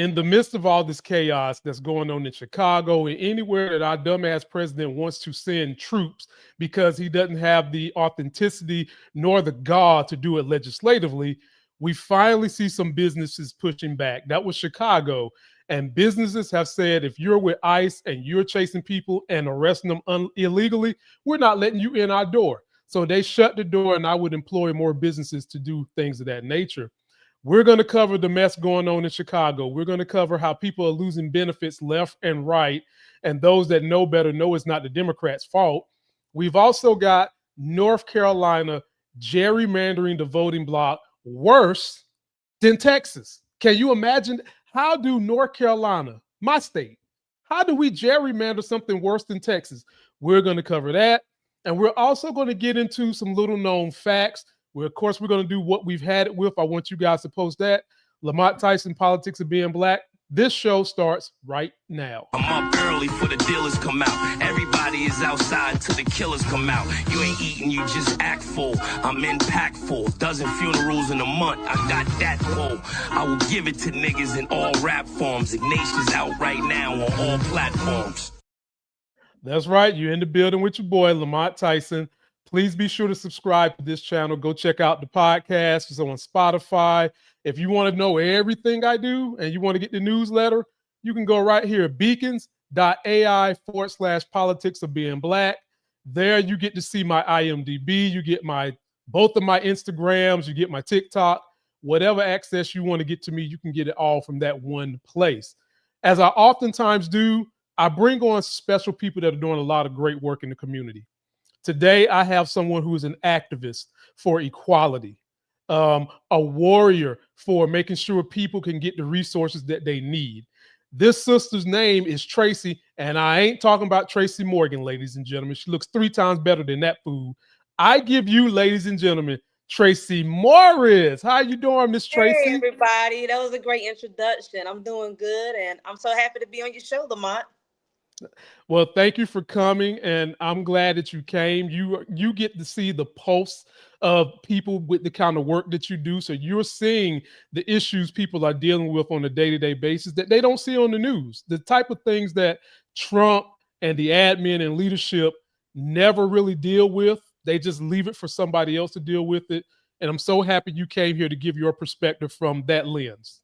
in the midst of all this chaos that's going on in Chicago and anywhere that our dumbass president wants to send troops because he doesn't have the authenticity nor the gall to do it legislatively, we finally see some businesses pushing back. That was Chicago. And businesses have said, if you're with ICE and you're chasing people and arresting them illegally, we're not letting you in our door. So they shut the door, and I would employ more businesses to do things of that nature. We're going to cover the mess going on in Chicago. We're going to cover how people are losing benefits left and right. And those that know better know it's not the Democrats' fault. We've also got North Carolina gerrymandering the voting block worse than Texas. Can you imagine? How do North Carolina, my state, how do we gerrymander something worse than Texas? We're going to cover that. And we're also going to get into some little known facts. Of course, we're going to do what we've had it with. I want you guys to post that. Lamont Tyson, Politics of Being Black. This show starts right now. I'm up early for the dealers come out. Everybody is outside till the killers come out. You ain't eating, you just act full. I'm impactful. Dozen funerals in a month. I got that pull. I will give it to niggas in all rap forms. Ignatius out right now on all platforms. That's right. You're in the building with your boy, Lamont Tyson. Please be sure to subscribe to this channel. Go check out the podcast. It's on Spotify. If you want to know everything I do and you want to get the newsletter, you can go right here, beacons.ai/politics of being black. There you get to see my IMDb. You get both of my Instagrams. You get my TikTok. Whatever access you want to get to me, you can get it all from that one place. As I oftentimes do, I bring on special people that are doing a lot of great work in the community. Today, I have someone who is an activist for equality, a warrior for making sure people can get the resources that they need. This sister's name is Tracy, and I ain't talking about Tracy Morgan, ladies and gentlemen. She looks 3 times better than that fool. I give you, ladies and gentlemen, Tracy Morris. How you doing, Miss Tracy? Hey, everybody. That was a great introduction. I'm doing good, and I'm so happy to be on your show, Lamont. Well, thank you for coming, and I'm glad that you came. You get to see the pulse of people with the kind of work that you do, so you're seeing the issues people are dealing with on a day-to-day basis that they don't see on the news, the type of things that Trump and the admin and leadership never really deal with. They just leave it for somebody else to deal with it, and I'm so happy you came here to give your perspective from that lens.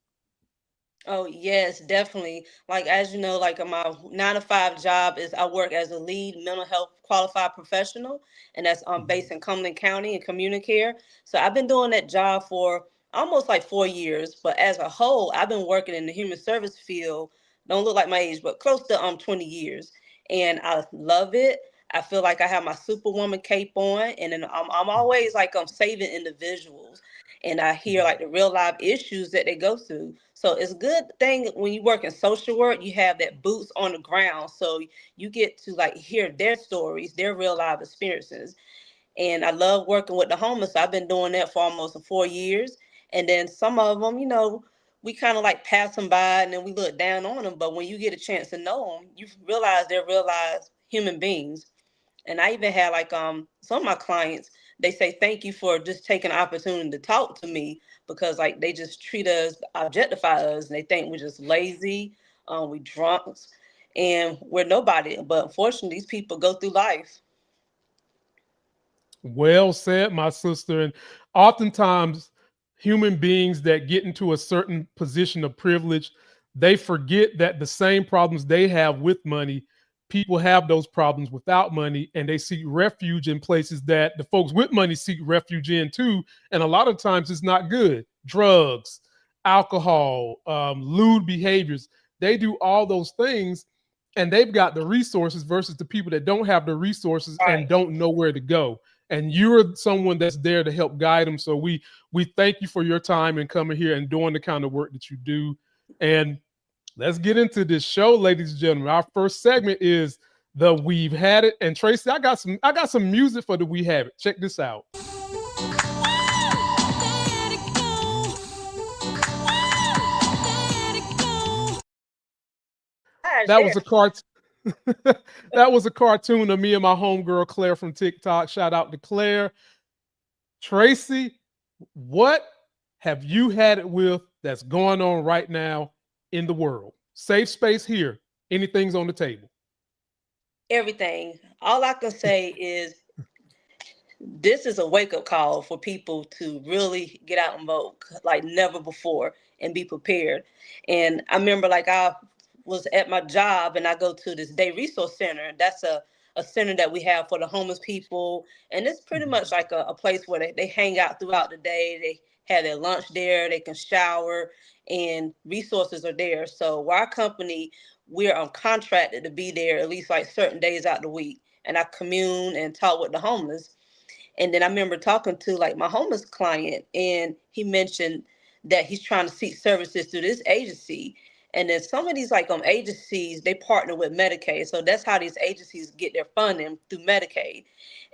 Oh, yes, definitely. Like, as you know, like my 9-to-5 job is I work as a lead mental health qualified professional, and that's based in Cumberland County in community care. So I've been doing that job for almost like 4 years. But as a whole, I've been working in the human service field. Don't look like my age, but close to 20 years. And I love it. I feel like I have my superwoman cape on, and then I'm always like I'm saving individuals, and I hear like the real life issues that they go through. So it's a good thing when you work in social work, you have that boots on the ground, so you get to like hear their stories, their real life experiences. And I love working with the homeless. I've been doing that for almost 4 years, and then some of them, we kind of like pass them by, and then we look down on them. But when you get a chance to know them, you realize they're real life human beings. And I even had like some of my clients, they say thank you for just taking the opportunity to talk to me, because like they just treat us, objectify us, and they think we're just lazy, we drunks, and we're nobody. But unfortunately, these people go through life. Well said, my sister. And oftentimes, human beings that get into a certain position of privilege, they forget that the same problems they have with money, people have those problems without money, and they seek refuge in places that the folks with money seek refuge in too. And a lot of times it's not good. Drugs, alcohol, lewd behaviors. They do all those things, and they've got the resources versus the people that don't have the resources and don't know where to go. And you're someone that's there to help guide them. So we thank you for your time and coming here and doing the kind of work that you do. And let's get into this show, ladies and gentlemen. Our first segment is the We've Had It. And Tracy, I got some music for the We Have It. Check this out. That was a cartoon. That was a cartoon of me and my homegirl Claire from TikTok. Shout out to Claire. Tracy, what have you had it with that's going on right now in the world. Safe space here. Anything's on the table. Everything. All I can say is this is a wake up call for people to really get out and vote like never before and be prepared. And I remember like I was at my job and I go to this day resource center. That's a center that we have for the homeless people. And it's pretty much like a place where they hang out throughout the day. They have their lunch there, they can shower, and resources are there. So our company, we're contracted to be there at least like certain days out the week. And I commune and talk with the homeless. And then I remember talking to like my homeless client, and he mentioned that he's trying to seek services through this agency. And then some of these like agencies, they partner with Medicaid. So that's how these agencies get their funding, through Medicaid.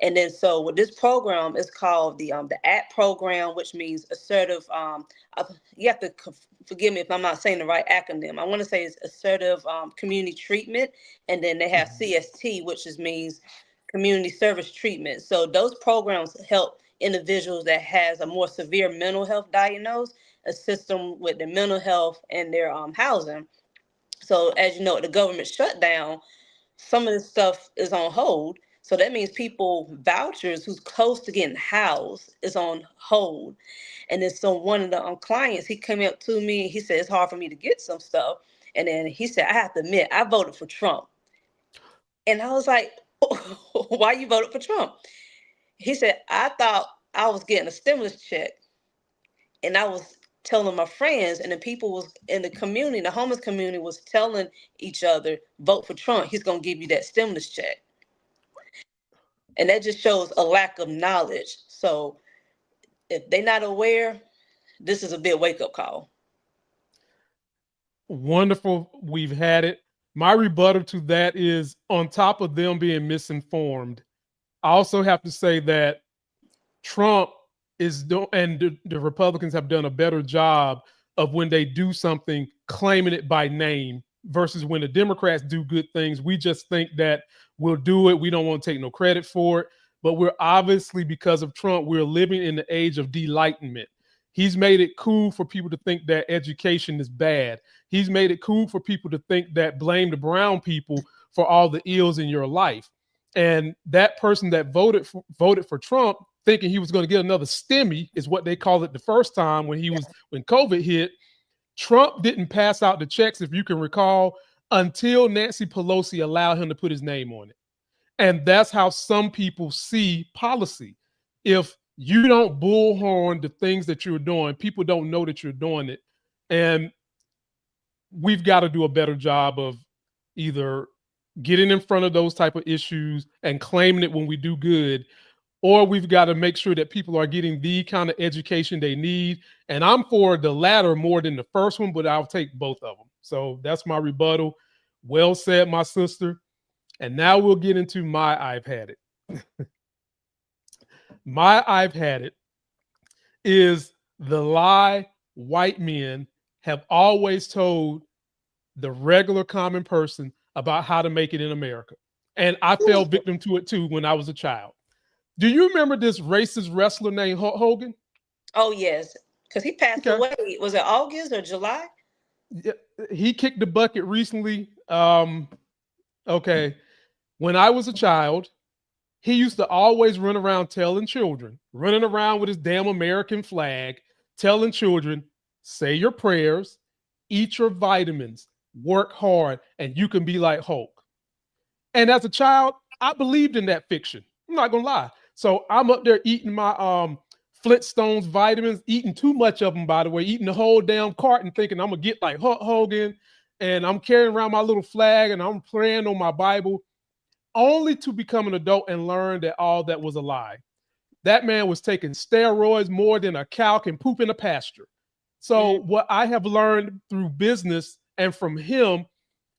And then so with this program, it's called the ACT program, which means assertive. You have to forgive me if I'm not saying the right acronym. I want to say it's assertive community treatment. And then they have CST, which means community service treatment. So those programs help individuals that has a more severe mental health diagnosis, assist them with their mental health and their housing. So as you know, the government shutdown, some of this stuff is on hold. So that means people vouchers who's close to getting housed is on hold. And then so one of the clients, he came up to me, he said, it's hard for me to get some stuff. And then he said, I have to admit, I voted for Trump. And I was like, why you voted for Trump? He said, I thought I was getting a stimulus check. And I was telling my friends, and the people was in the community, the homeless community was telling each other, vote for Trump. He's going to give you that stimulus check. And that just shows a lack of knowledge. So if they're not aware, this is a big wake-up call. Wonderful. We've had it. My rebuttal to that is, on top of them being misinformed, I also have to say that Trump is doing, and the Republicans have done a better job of, when they do something, claiming it by name, versus when the Democrats do good things, we just think that we'll do it. We don't want to take no credit for it. But we're obviously, because of Trump, we're living in the age of delightment. He's made it cool for people to think that education is bad. He's made it cool for people to think that blame the brown people for all the ills in your life. And that person that voted for Trump, thinking he was going to get another stimmy, is what they called it the first time when when COVID hit. Trump didn't pass out the checks, if you can recall, until Nancy Pelosi allowed him to put his name on it. And that's how some people see policy. If you don't bullhorn the things that you're doing, people don't know that you're doing it. And we've got to do a better job of either getting in front of those type of issues and claiming it when we do good, or we've got to make sure that people are getting the kind of education they need. And I'm for the latter more than the first one, but I'll take both of them. So that's my rebuttal. Well said, my sister. And now we'll get into my I've had it. My I've had it is the lie white men have always told the regular common person about how to make it in America. And I fell victim to it too when I was a child. Do you remember this racist wrestler named Hulk Hogan? Oh, yes. Because he passed away. Was it August or July? Yeah, he kicked the bucket recently. Okay. When I was a child, he used to always run around running around with his damn American flag, telling children, say your prayers, eat your vitamins, work hard, and you can be like Hulk. And as a child, I believed in that fiction. I'm not going to lie. So I'm up there eating my Flintstones vitamins, eating too much of them, by the way, eating the whole damn carton, thinking I'm going to get like Hulk Hogan. And I'm carrying around my little flag and I'm praying on my Bible, only to become an adult and learn that all that was a lie. That man was taking steroids more than a cow can poop in a pasture. So what I have learned through business and from him,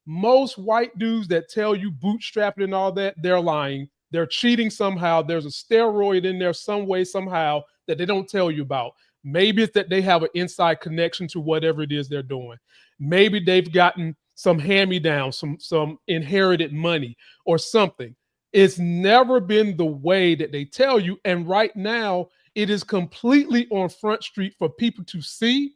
most white dudes that tell you bootstrapping and all that, they're lying. They're cheating somehow. There's a steroid in there some way, somehow, that they don't tell you about. Maybe it's that they have an inside connection to whatever it is they're doing. Maybe they've gotten some hand-me-down, some inherited money or something. It's never been the way that they tell you. And right now, it is completely on Front Street for people to see.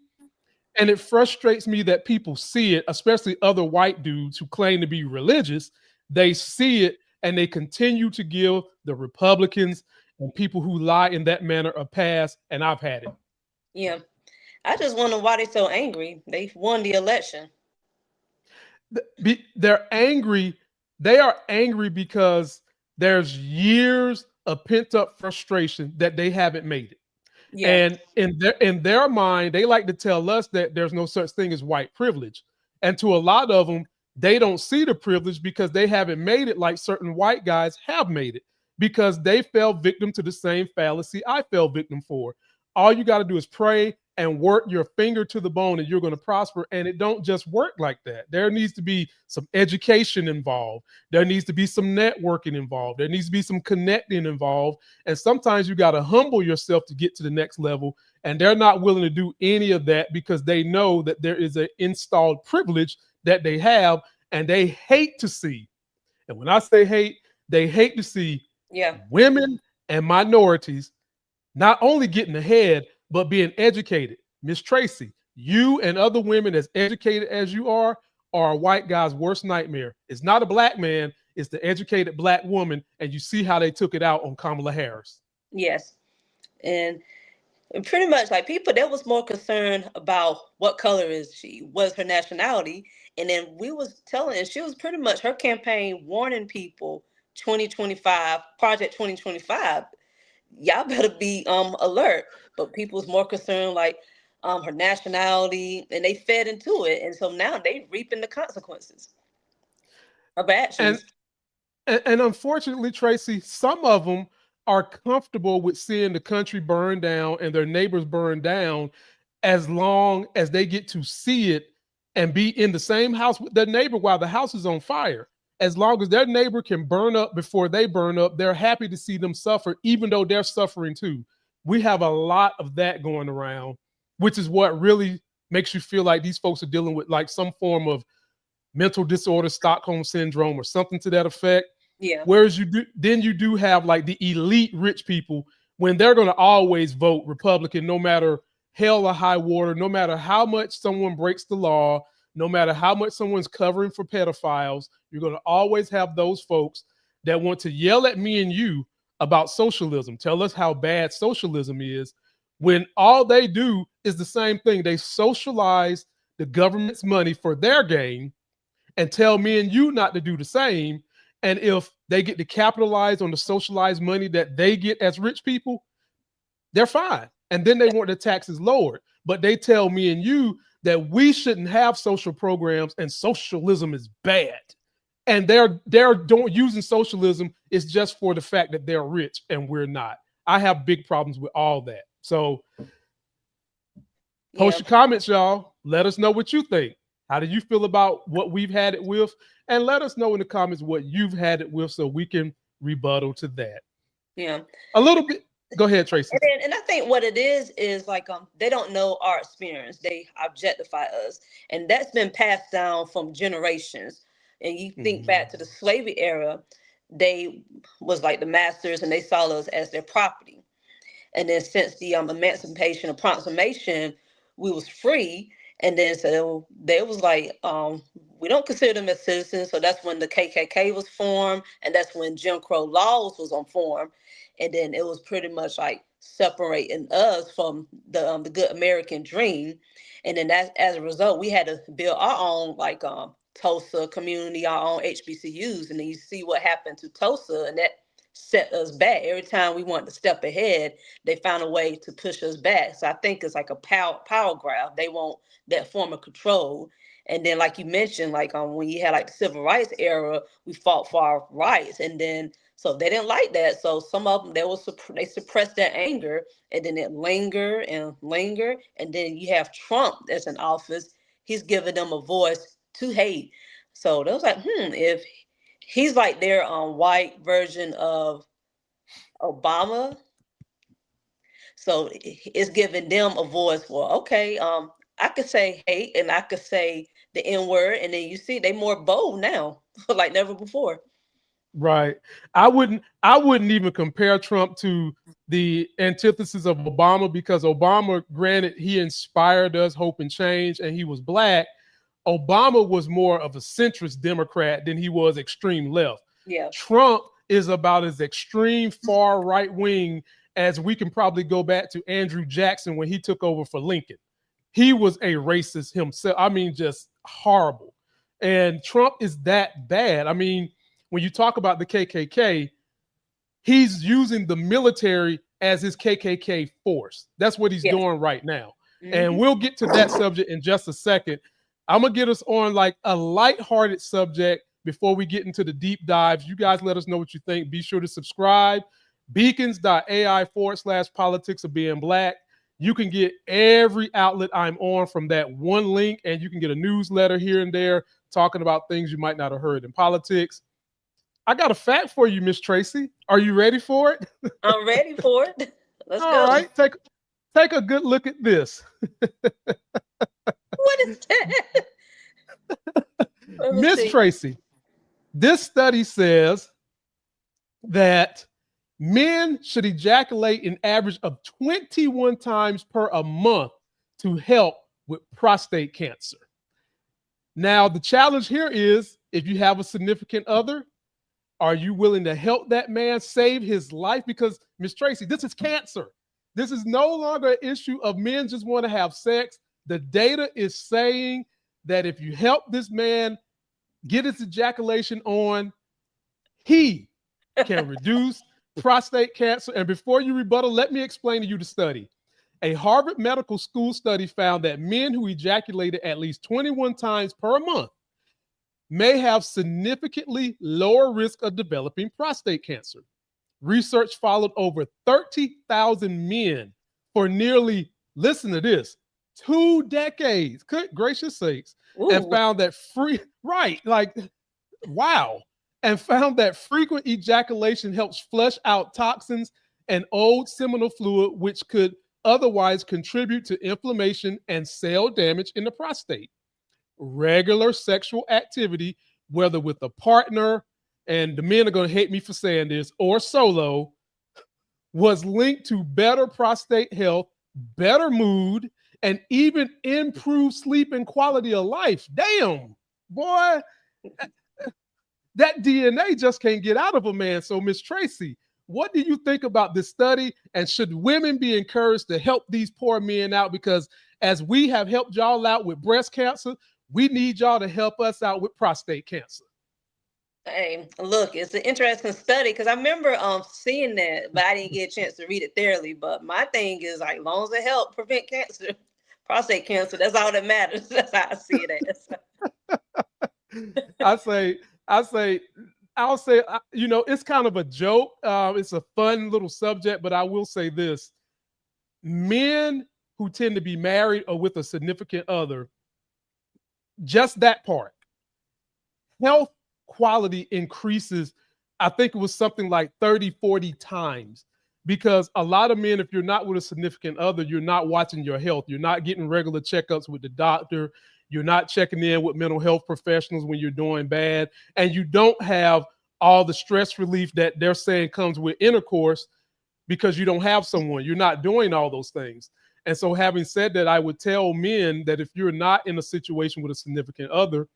And it frustrates me that people see it, especially other white dudes who claim to be religious. They see it and they continue to give the Republicans and people who lie in that manner a pass. And I've had it. Yeah. I just wonder why they're so angry. They won the election. They're angry. They are angry because there's years of pent up frustration that they haven't made it. Yeah. And in their mind, they like to tell us that there's no such thing as white privilege. And to a lot of them, they don't see the privilege because they haven't made it like certain white guys have made it, because they fell victim to the same fallacy I fell victim for. All you got to do is pray and work your finger to the bone and you're going to prosper. And it don't just work like that. There needs to be some education involved. There needs to be some networking involved. There needs to be some connecting involved. And sometimes you got to humble yourself to get to the next level. And they're not willing to do any of that because they know that there is an installed privilege that they have and they hate to see. And when I say hate, they hate to see women and minorities not only getting ahead, but being educated. Miss Tracy, you and other women as educated as you are a white guy's worst nightmare. It's not a black man, it's the educated black woman. And you see how they took it out on Kamala Harris. Yes. And pretty much like people, that was more concerned about what color is she, was her nationality. And then we was telling, and she was pretty much her campaign warning people 2025, Project 2025, y'all better be alert. But people was more concerned like her nationality, and they fed into it. And so now they reaping the consequences of actions. And unfortunately, Tracy, some of them are comfortable with seeing the country burn down and their neighbors burn down as long as they get to see it and be in the same house with their neighbor while the house is on fire. As long as their neighbor can burn up before they burn up, they're happy to see them suffer, even though they're suffering too. We have a lot of that going around, which is what really makes you feel like these folks are dealing with like some form of mental disorder, Stockholm syndrome, or something to that effect. Yeah. Whereas you do have like the elite rich people, when they're going to always vote Republican, no matter hell or high water, no matter how much someone breaks the law, no matter how much someone's covering for pedophiles, you're going to always have those folks that want to yell at me and you about socialism, tell us how bad socialism is, when all they do is the same thing. They socialize the government's money for their gain and tell me and you not to do the same. And if they get to capitalize on the socialized money that they get as rich people, they're fine. And then they want the taxes lowered. But they tell me and you that we shouldn't have social programs and socialism is bad. And they're using socialism is just for the fact that they're rich and we're not. I have big problems with all that. So post your comments, y'all. Let us know what you think. How do you feel about what we've had it with? And let us know in the comments what you've had it with so we can rebuttal to that. Yeah. A little bit. Go ahead, Tracy. And I think what it is like they don't know our experience. They objectify us. And that's been passed down from generations. And you think back to the slavery era, they was like the masters and they saw us as their property. And then since the Emancipation of Proclamation, we was free. And then so they was like, we don't consider them as citizens. So that's when the KKK was formed. And that's when Jim Crow laws was on form. And then it was pretty much like separating us from the good American dream. And then that, as a result, we had to build our own like Tulsa community, our own HBCUs. And then you see what happened to Tulsa, and that set us back. Every time we wanted to step ahead, they found a way to push us back. So I think it's like a power grab. They want that form of control. And then, like you mentioned, like when you had like the civil rights era, we fought for our rights. And then so they didn't like that. So some of them, they suppressed their anger, and then it linger and linger. And then you have Trump that's in office. He's giving them a voice to hate. So they was like, if he's like their white version of Obama, so it's giving them a voice. Well, okay, I could say hate and I could say the N word, and then you see they more bold now, like never before. Right. I wouldn't even compare Trump to the antithesis of Obama, because Obama, granted, he inspired us hope and change and he was black. Obama was more of a centrist Democrat than he was extreme left. Yeah. Trump is about as extreme far right wing as we can probably go back to Andrew Jackson when he took over for Lincoln. He was a racist himself. I mean, just horrible. And Trump is that bad. I mean, when you talk about the KKK, he's using the military as his KKK force. That's what he's doing right now. And we'll get to that subject in just a second. I'm going to get us on like a lighthearted subject before we get into the deep dives. You guys let us know what you think. Be sure to subscribe. Beacons.ai/politics of being black. You can get every outlet I'm on from that one link, and you can get a newsletter here and there talking about things you might not have heard in politics. I got a fact for you, Miss Tracy. Are you ready for it? I'm ready for it. Let's go. All right, take a good look at this. What is that? Miss Tracy, this study says that men should ejaculate an average of 21 times per a month to help with prostate cancer. Now, the challenge here is, if you have a significant other, are you willing to help that man save his life? Because, Miss Tracy, this is cancer. This is no longer an issue of men just want to have sex. The data is saying that if you help this man get his ejaculation on, he can reduce prostate cancer. And before you rebuttal, let me explain to you the study. A Harvard Medical School study found that men who ejaculated at least 21 times per month may have significantly lower risk of developing prostate cancer. Research followed over 30,000 men for nearly, listen to this, 2 decades, good gracious sakes, and found that and found that frequent ejaculation helps flush out toxins and old seminal fluid, which could otherwise contribute to inflammation and cell damage in the prostate. Regular sexual activity, whether with a partner, and the men are going to hate me for saying this, or solo, was linked to better prostate health, better mood, and even improved sleep and quality of life. Damn, boy, that DNA just can't get out of a man. So, Miss Tracy, what do you think about this study? And should women be encouraged to help these poor men out? Because as we have helped y'all out with breast cancer, we need y'all to help us out with prostate cancer. Hey, look, it's an interesting study because I remember seeing that, but I didn't get a chance to read it thoroughly. But my thing is, like, long as it help prevent cancer, prostate cancer, that's all that matters. That's how I see it as. I'll say, you know, it's kind of a joke. It's a fun little subject, but I will say this. Men who tend to be married or with a significant other, just that part, health quality increases. I think it was something like 30, 40 times, because a lot of men, if you're not with a significant other, you're not watching your health. You're not getting regular checkups with the doctor. You're not checking in with mental health professionals when you're doing bad. And you don't have all the stress relief that they're saying comes with intercourse because you don't have someone. You're not doing all those things. And so, having said that, I would tell men that if you're not in a situation with a significant other,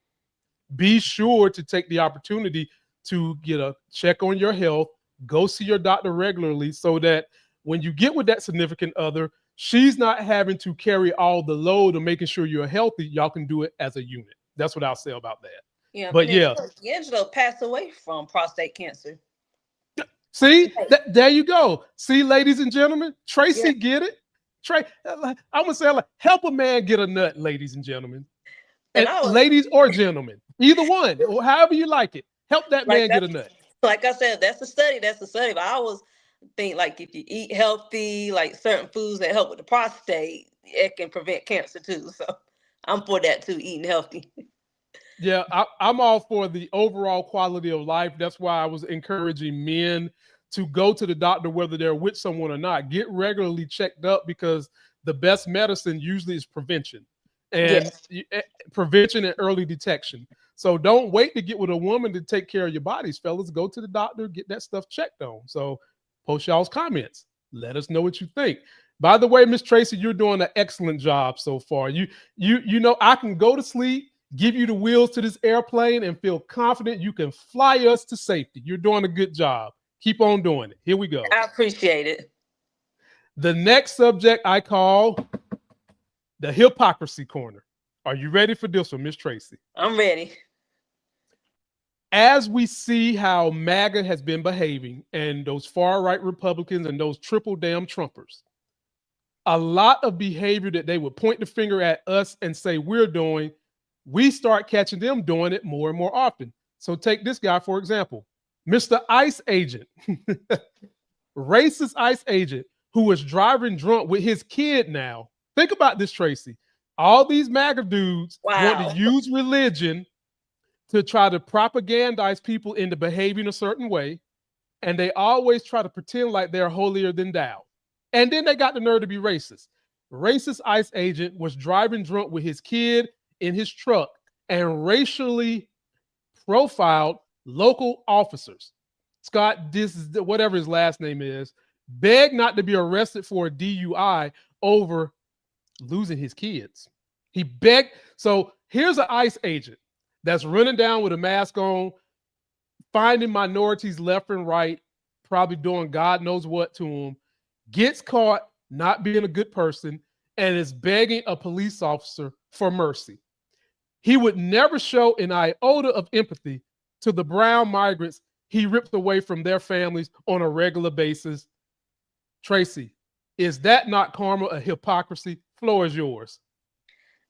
be sure to take the opportunity to get a check on your health, go see your doctor regularly, so that when you get with that significant other, she's not having to carry all the load of making sure you're healthy. Y'all can do it as a unit. That's what I'll say about that. Yeah, but yeah, Angelo passed away from prostate cancer. See, there you go. See, ladies and gentlemen, Tracy, get it? I'm gonna say, like, help a man get a nut, ladies and gentlemen, and ladies or gentlemen, either one, or however you like it. Help that man get a nut. Like I said, that's a study. That's a study. But I always think, like, if you eat healthy, like certain foods that help with the prostate, it can prevent cancer too. So I'm for that too, eating healthy. Yeah, I'm all for the overall quality of life. That's why I was encouraging men to go to the doctor, whether they're with someone or not. Get regularly checked up, because the best medicine usually is prevention, and prevention and early detection. So don't wait to get with a woman to take care of your bodies, fellas. Go to the doctor, get that stuff checked on. So post y'all's comments. Let us know what you think. By the way, Miss Tracy, you're doing an excellent job so far. You know, I can go to sleep, give you the wheels to this airplane, and feel confident you can fly us to safety. You're doing a good job. Keep on doing it. Here we go. I appreciate it. The next subject I call the hypocrisy corner. Are you ready for this one, Miss Tracy? I'm ready. As we see how MAGA has been behaving and those far-right Republicans and those triple damn Trumpers, a lot of behavior that they would point the finger at us and say we're doing, we start catching them doing it more and more often. So take this guy, for example, Mr. ICE agent, racist ICE agent who was driving drunk with his kid now. Think about this, Tracy. All these MAGA dudes want to use religion to try to propagandize people into behaving a certain way. And they always try to pretend like they're holier than thou. And then they got the nerve to be racist. Racist ICE agent was driving drunk with his kid in his truck and racially profiled local officers. Scott, this is whatever his last name is, begged not to be arrested for a DUI over losing his kids. He begged. So here's an ICE agent that's running down with a mask on, finding minorities left and right, probably doing God knows what to them, gets caught not being a good person, and is begging a police officer for mercy. He would never show an iota of empathy to the brown migrants he ripped away from their families on a regular basis. Tracy, is that not karma, a hypocrisy? Floor is yours.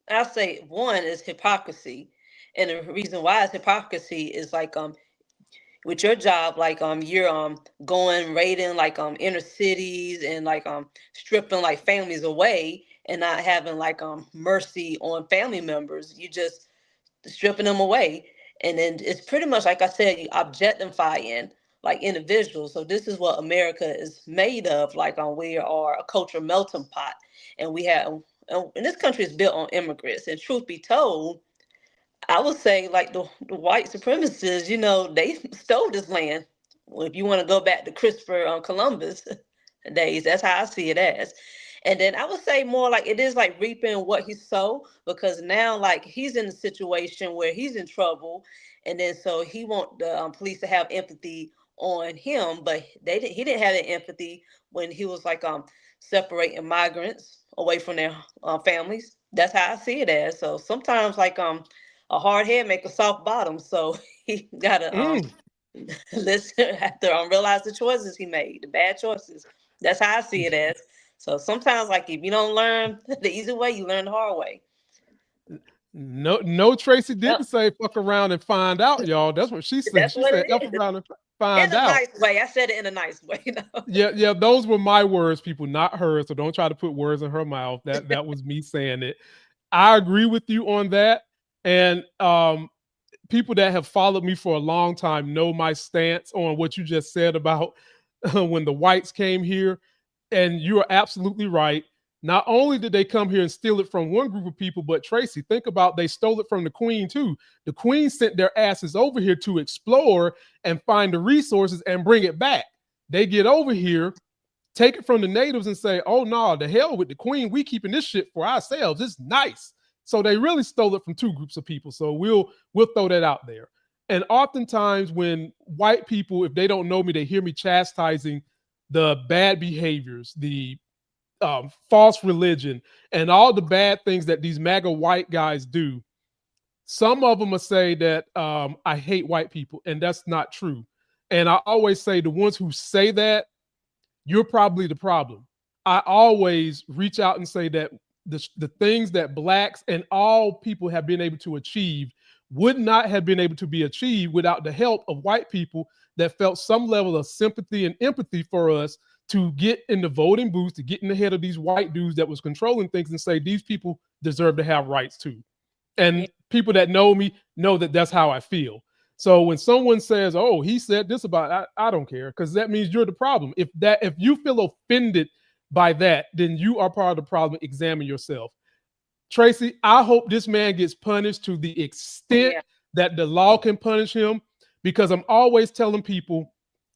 I'll say one is hypocrisy. And the reason why it's hypocrisy is like with your job, like you're going raiding like inner cities and like stripping like families away and not having like mercy on family members. You just stripping them away. And then it's pretty much like I said, you objectifying like individuals. So this is what America is made of. Like we are a culture melting pot, and we have, and this country is built on immigrants. And truth be told, I would say like the white supremacists, you know, they stole this land. Well, if you want to go back to Christopher Columbus days, that's how I see it as. And then I would say more like it is like reaping what he sowed, because now like he's in a situation where he's in trouble, and then so he want the police to have empathy on him, but he didn't have that empathy when he was like separating migrants away from their families. That's how I see it as. So sometimes like a hard head make a soft bottom, so he gotta listen, have to realize the choices he made, the bad choices. That's how I see it as. So sometimes, like if you don't learn the easy way, you learn the hard way. No, Tracy didn't say fuck around and find out, y'all. That's what she said. She said fuck around and find out. In a nice way. I said it in a nice way. You know? Yeah. Those were my words, people, not hers. So don't try to put words in her mouth. That was me saying it. I agree with you on that. And people that have followed me for a long time know my stance on what you just said about when the whites came here. And you are absolutely right. Not only did they come here and steal it from one group of people, but Tracy, think about they stole it from the Queen too. The Queen sent their asses over here to explore and find the resources and bring it back. They get over here, take it from the natives and say, oh no, the hell with the Queen. We keeping this shit for ourselves. It's nice. So they really stole it from two groups of people. So we'll throw that out there. And oftentimes when white people, if they don't know me, they hear me chastising the bad behaviors, the false religion, and all the bad things that these MAGA white guys do. Some of them will say that I hate white people, and that's not true. And I always say the ones who say that, you're probably the problem. I always reach out and say that the things that blacks and all people have been able to achieve would not have been able to be achieved without the help of white people that felt some level of sympathy and empathy for us to get in the voting booths, to get in the head of these white dudes that was controlling things and say, these people deserve to have rights too. And people that know me know that that's how I feel. So when someone says, oh, he said this about, I don't care, because that means you're the problem. If you feel offended by that, then you are part of the problem. Examine yourself. Tracy, I hope this man gets punished to the extent that the law can punish him, because I'm always telling people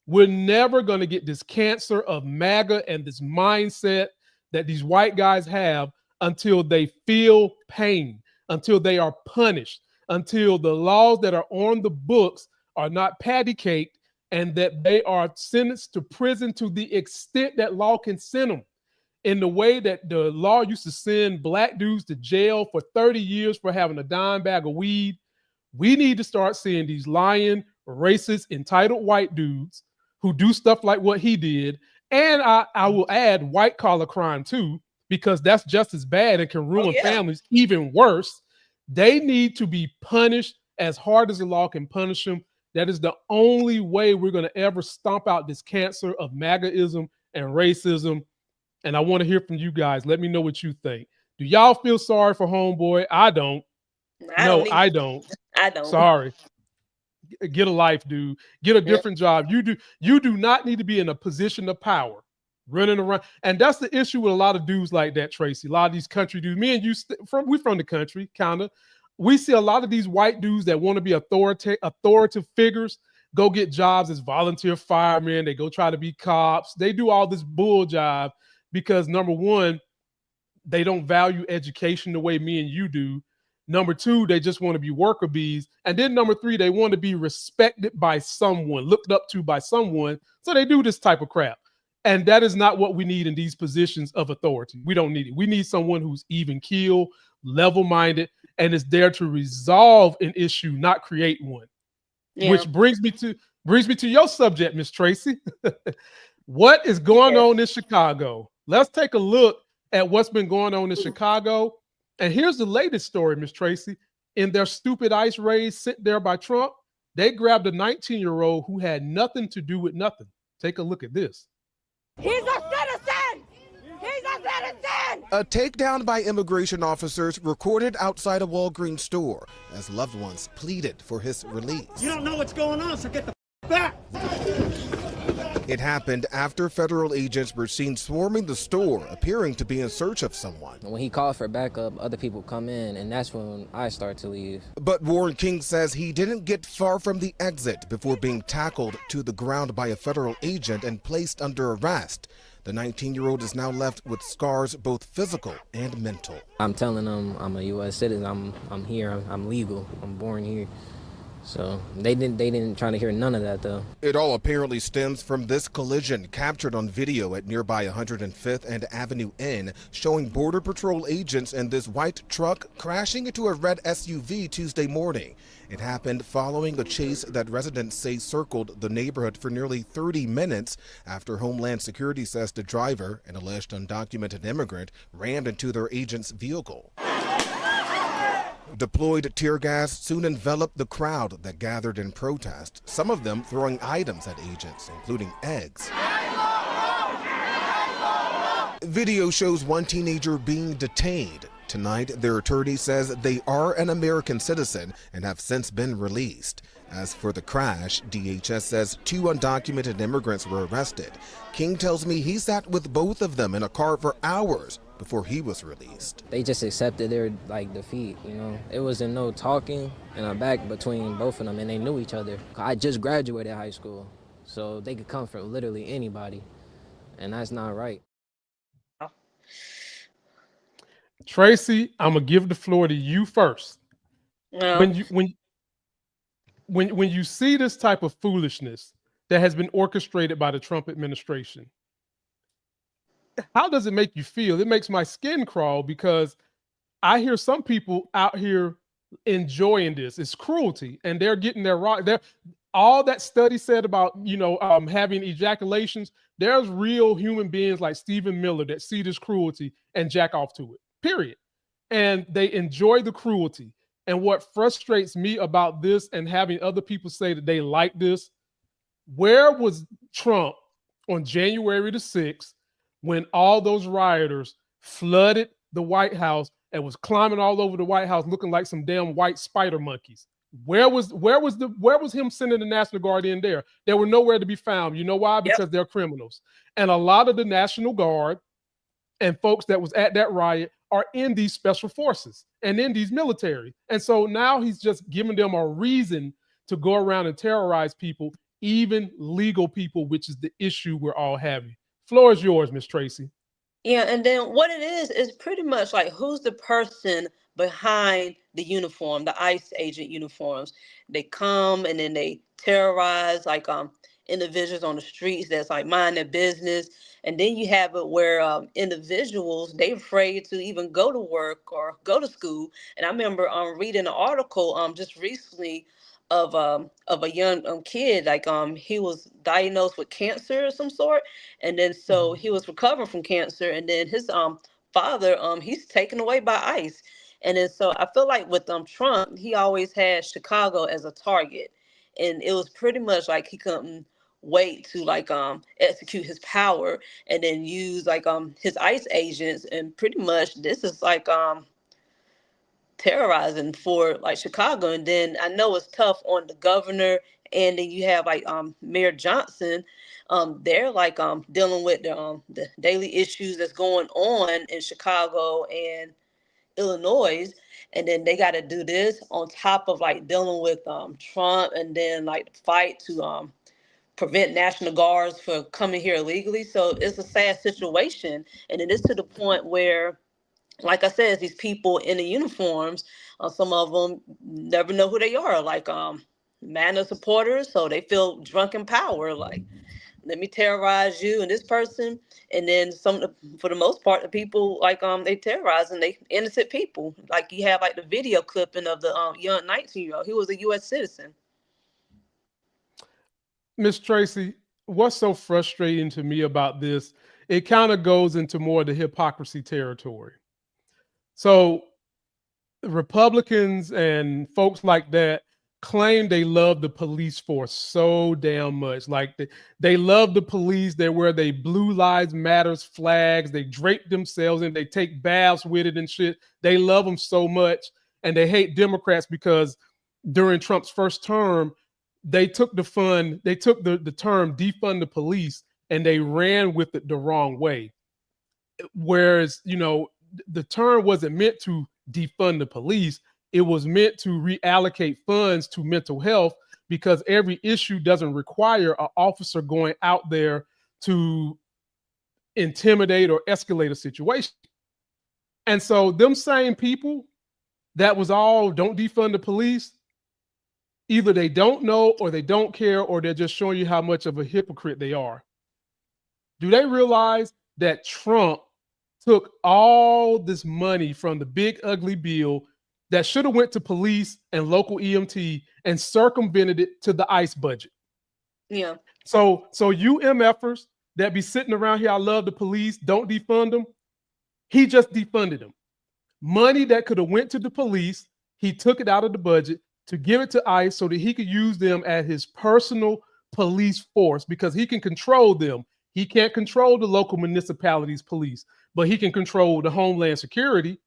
we're never going to get this cancer of MAGA and this mindset that these white guys have until they feel pain, until they are punished, until the laws that are on the books are not patty caked, and that they are sentenced to prison to the extent that law can send them. In the way that the law used to send black dudes to jail for 30 years for having a dime bag of weed, we need to start seeing these lying, racist, entitled white dudes who do stuff like what he did. And I will add white collar crime too, because that's just as bad and can ruin families even worse. They need to be punished as hard as the law can punish them. That is the only way we're going to ever stomp out this cancer of MAGAism and racism. And I want to hear from you guys. Let me know what you think. Do y'all feel sorry for homeboy? I don't. I don't. Sorry. Get a life, dude. Get a different job. You do not need to be in a position of power running around. And that's the issue with a lot of dudes like that, Tracy. A lot of these country dudes. Me and you, we're from the country, kind of. We see a lot of these white dudes that want to be authoritative figures go get jobs as volunteer firemen. They go try to be cops. They do all this bull job because, number one, they don't value education the way me and you do. Number two, they just want to be worker bees. And then number three, they want to be respected by someone, looked up to by someone. So they do this type of crap. And that is not what we need in these positions of authority. We don't need it. We need someone who's even keel, level-minded, and is there to resolve an issue, not create one. Yeah. Which brings me to your subject, Miss Tracy. What is going on in Chicago? Let's take a look at what's been going on in Chicago. And here's the latest story, Miss Tracy. In their stupid ICE raid sent there by Trump, they grabbed a 19-year-old who had nothing to do with nothing. Take a look at this. He's a citizen! He's a citizen! A takedown by immigration officers recorded outside a Walgreens store as loved ones pleaded for his release. You don't know what's going on, so get the back! It happened after federal agents were seen swarming the store, appearing to be in search of someone. When he called for backup, other people come in, and that's when I start to leave. But Warren King says he didn't get far from the exit before being tackled to the ground by a federal agent and placed under arrest. The 19-year-old is now left with scars, both physical and mental. I'm telling them I'm a U.S. citizen. I'm here. I'm legal. I'm born here. So they didn't try to hear none of that, though. It all apparently stems from this collision captured on video at nearby 105th and Avenue N, showing Border Patrol agents and this white truck crashing into a red SUV Tuesday morning. It happened following a chase that residents say circled the neighborhood for nearly 30 minutes after Homeland Security says the driver, an alleged undocumented immigrant, rammed into their agent's vehicle. Deployed tear gas soon enveloped the crowd that gathered in protest, some of them throwing items at agents, including eggs. Video shows one teenager being detained. Tonight, their attorney says they are an American citizen and have since been released. As for the crash, DHS says 2 undocumented immigrants were arrested. King tells me he sat with both of them in a car for hours before he was released. They just accepted their defeat, you know. It wasn't no talking and a back between both of them, and they knew each other. I just graduated high school, so they could come from literally anybody, and that's not right. Tracy, I'm gonna give the floor to you first. No. When you see this type of foolishness that has been orchestrated by the Trump administration, how does it make you feel? It makes my skin crawl because I hear some people out here enjoying this. It's cruelty, and they're getting their right. All that study said about having ejaculations. There's real human beings like Stephen Miller that see this cruelty and jack off to it. Period. And they enjoy the cruelty. And what frustrates me about this and having other people say that they like this, where was Trump on January the 6th when all those rioters flooded the White House and was climbing all over the White House looking like some damn white spider monkeys? Where was him sending the National Guard in there? They were nowhere to be found. You know why? Because they're criminals. And a lot of the National Guard and folks that was at that riot are in these special forces and in these military. And so now he's just giving them a reason to go around and terrorize people, even legal people, which is the issue we're all having. Floor is yours, Miss Tracy. Yeah, and then what it is pretty much like who's the person behind the uniform, the ICE agent uniforms. They come and then they terrorize like individuals on the streets that's like mind their business. And then you have it where individuals they afraid to even go to work or go to school. And I remember reading an article just recently of a young kid like he was diagnosed with cancer of some sort, and then so he was recovering from cancer, and then his father he's taken away by ICE. And then so I feel like with Trump, he always had Chicago as a target, and it was pretty much like he couldn't wait to like execute his power and then use like his ICE agents. And pretty much this is like terrorizing for like Chicago. And then I know it's tough on the governor, and then you have like Mayor Johnson. They're like dealing with the daily issues that's going on in Chicago and Illinois, and then they got to do this on top of like dealing with Trump, and then like the fight to prevent National Guards from coming here illegally. So it's a sad situation, and it is to the point where, like I said, these people in the uniforms, some of them never know who they are, like MANA supporters, so they feel drunk in power, like, let me terrorize you and this person. And then for the most part, the people like they terrorizing they innocent people. Like you have like the video clipping of the young 19-year-old. He was a U.S. citizen. Miss Tracy, what's so frustrating to me about this, it kind of goes into more of the hypocrisy territory. So Republicans and folks like that claim they love the police force so damn much. Like they love the police. They wear their Blue Lives Matters flags. They drape themselves and they take baths with it and shit. They love them so much. And they hate Democrats because during Trump's first term, they took the term defund the police and they ran with it the wrong way. Whereas, the term wasn't meant to defund the police. It was meant to reallocate funds to mental health, because every issue doesn't require an officer going out there to intimidate or escalate a situation. And so them same people that was all don't defund the police, either they don't know or they don't care, or they're just showing you how much of a hypocrite they are. Do they realize that Trump took all this money from the big ugly bill that should have went to police and local EMT and circumvented it to the ICE budget? Yeah. So you MFers that be sitting around here, I love the police, don't defund them. He just defunded them. Money that could have went to the police, he took it out of the budget to give it to ICE so that he could use them as his personal police force, because he can control them. He can't control the local municipalities' police, but he can control the Homeland Security.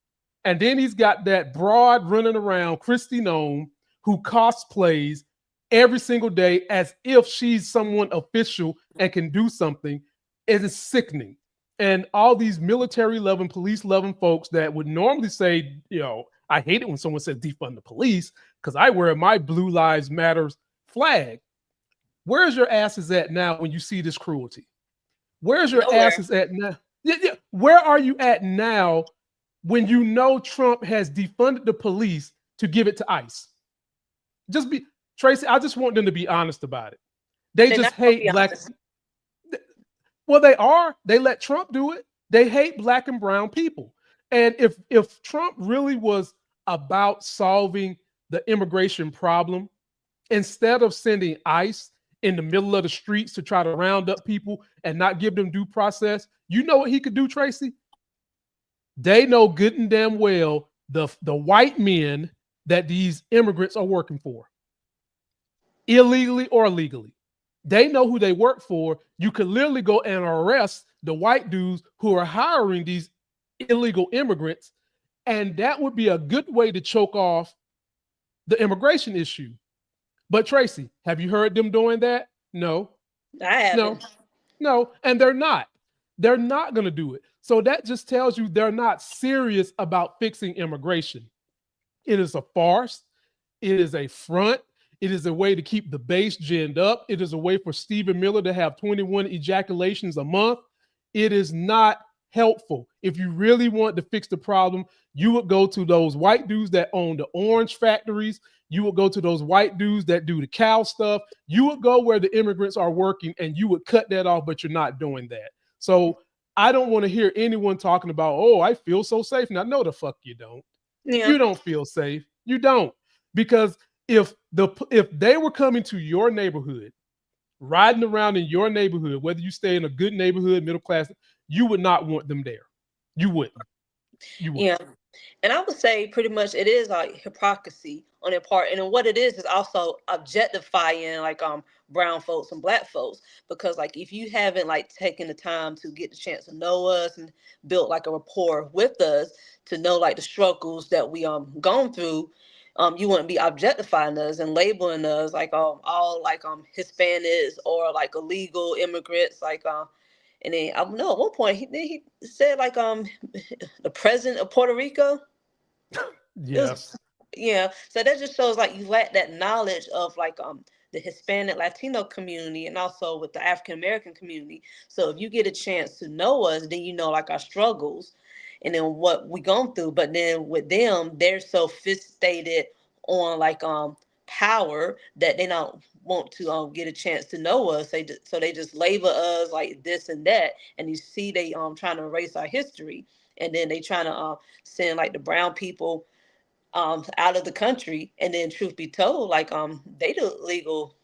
And then he's got that broad running around, Kristi Noem, who cosplays every single day as if she's someone official and can do something. It is sickening. And all these military-loving, police-loving folks that would normally say, I hate it when someone says defund the police because I wear my Blue Lives Matters flag. Where's your asses at now when you see this cruelty? Where's your asses at now? Yeah. Where are you at now when you know Trump has defunded the police to give it to ICE? Tracy, I just want them to be honest about it. They just hate black. Well, they are. They let Trump do it. They hate black and brown people. And if Trump really was about solving the immigration problem, instead of sending ICE in the middle of the streets to try to round up people and not give them due process, you know what he could do, Tracy? They know good and damn well the white men that these immigrants are working for, illegally or legally. They know who they work for. You could literally go and arrest the white dudes who are hiring these illegal immigrants, and that would be a good way to choke off the immigration issue. But Tracy, have you heard them doing that? No. I haven't. No, and they're not. They're not going to do it. So that just tells you they're not serious about fixing immigration. It is a farce. It is a front. It is a way to keep the base ginned up. It is a way for Stephen Miller to have 21 ejaculations a month. It is not helpful. If you really want to fix the problem, you would go to those white dudes that own the orange factories. You would go to those white dudes that do the cow stuff. You would go where the immigrants are working and you would cut that off, but you're not doing that. So I don't want to hear anyone talking about, oh, I feel so safe now. No, the fuck you don't. Yeah. You don't feel safe. You don't. Because if they were coming to your neighborhood, riding around in your neighborhood, whether you stay in a good neighborhood, middle class, you would not want them there. You wouldn't. You wouldn't. Yeah. And I would say pretty much it is like hypocrisy on their part. And then what it is also objectifying like brown folks and black folks. Because like if you haven't like taken the time to get the chance to know us and built like a rapport with us to know like the struggles that we gone through, you wouldn't be objectifying us and labeling us like all like Hispanics or like illegal immigrants like and then I know at one point he said like the president of Puerto Rico. Yes. Yeah. So that just shows like you lack that knowledge of like the Hispanic Latino community and also with the African American community. So if you get a chance to know us, then you know like our struggles and then what we gone through. But then with them, they're so fixated on like power that they don't want to get a chance to know us. So they just label us like this and that. And you see they trying to erase our history. And then they trying to send like the brown people out of the country. And then truth be told, like they the legal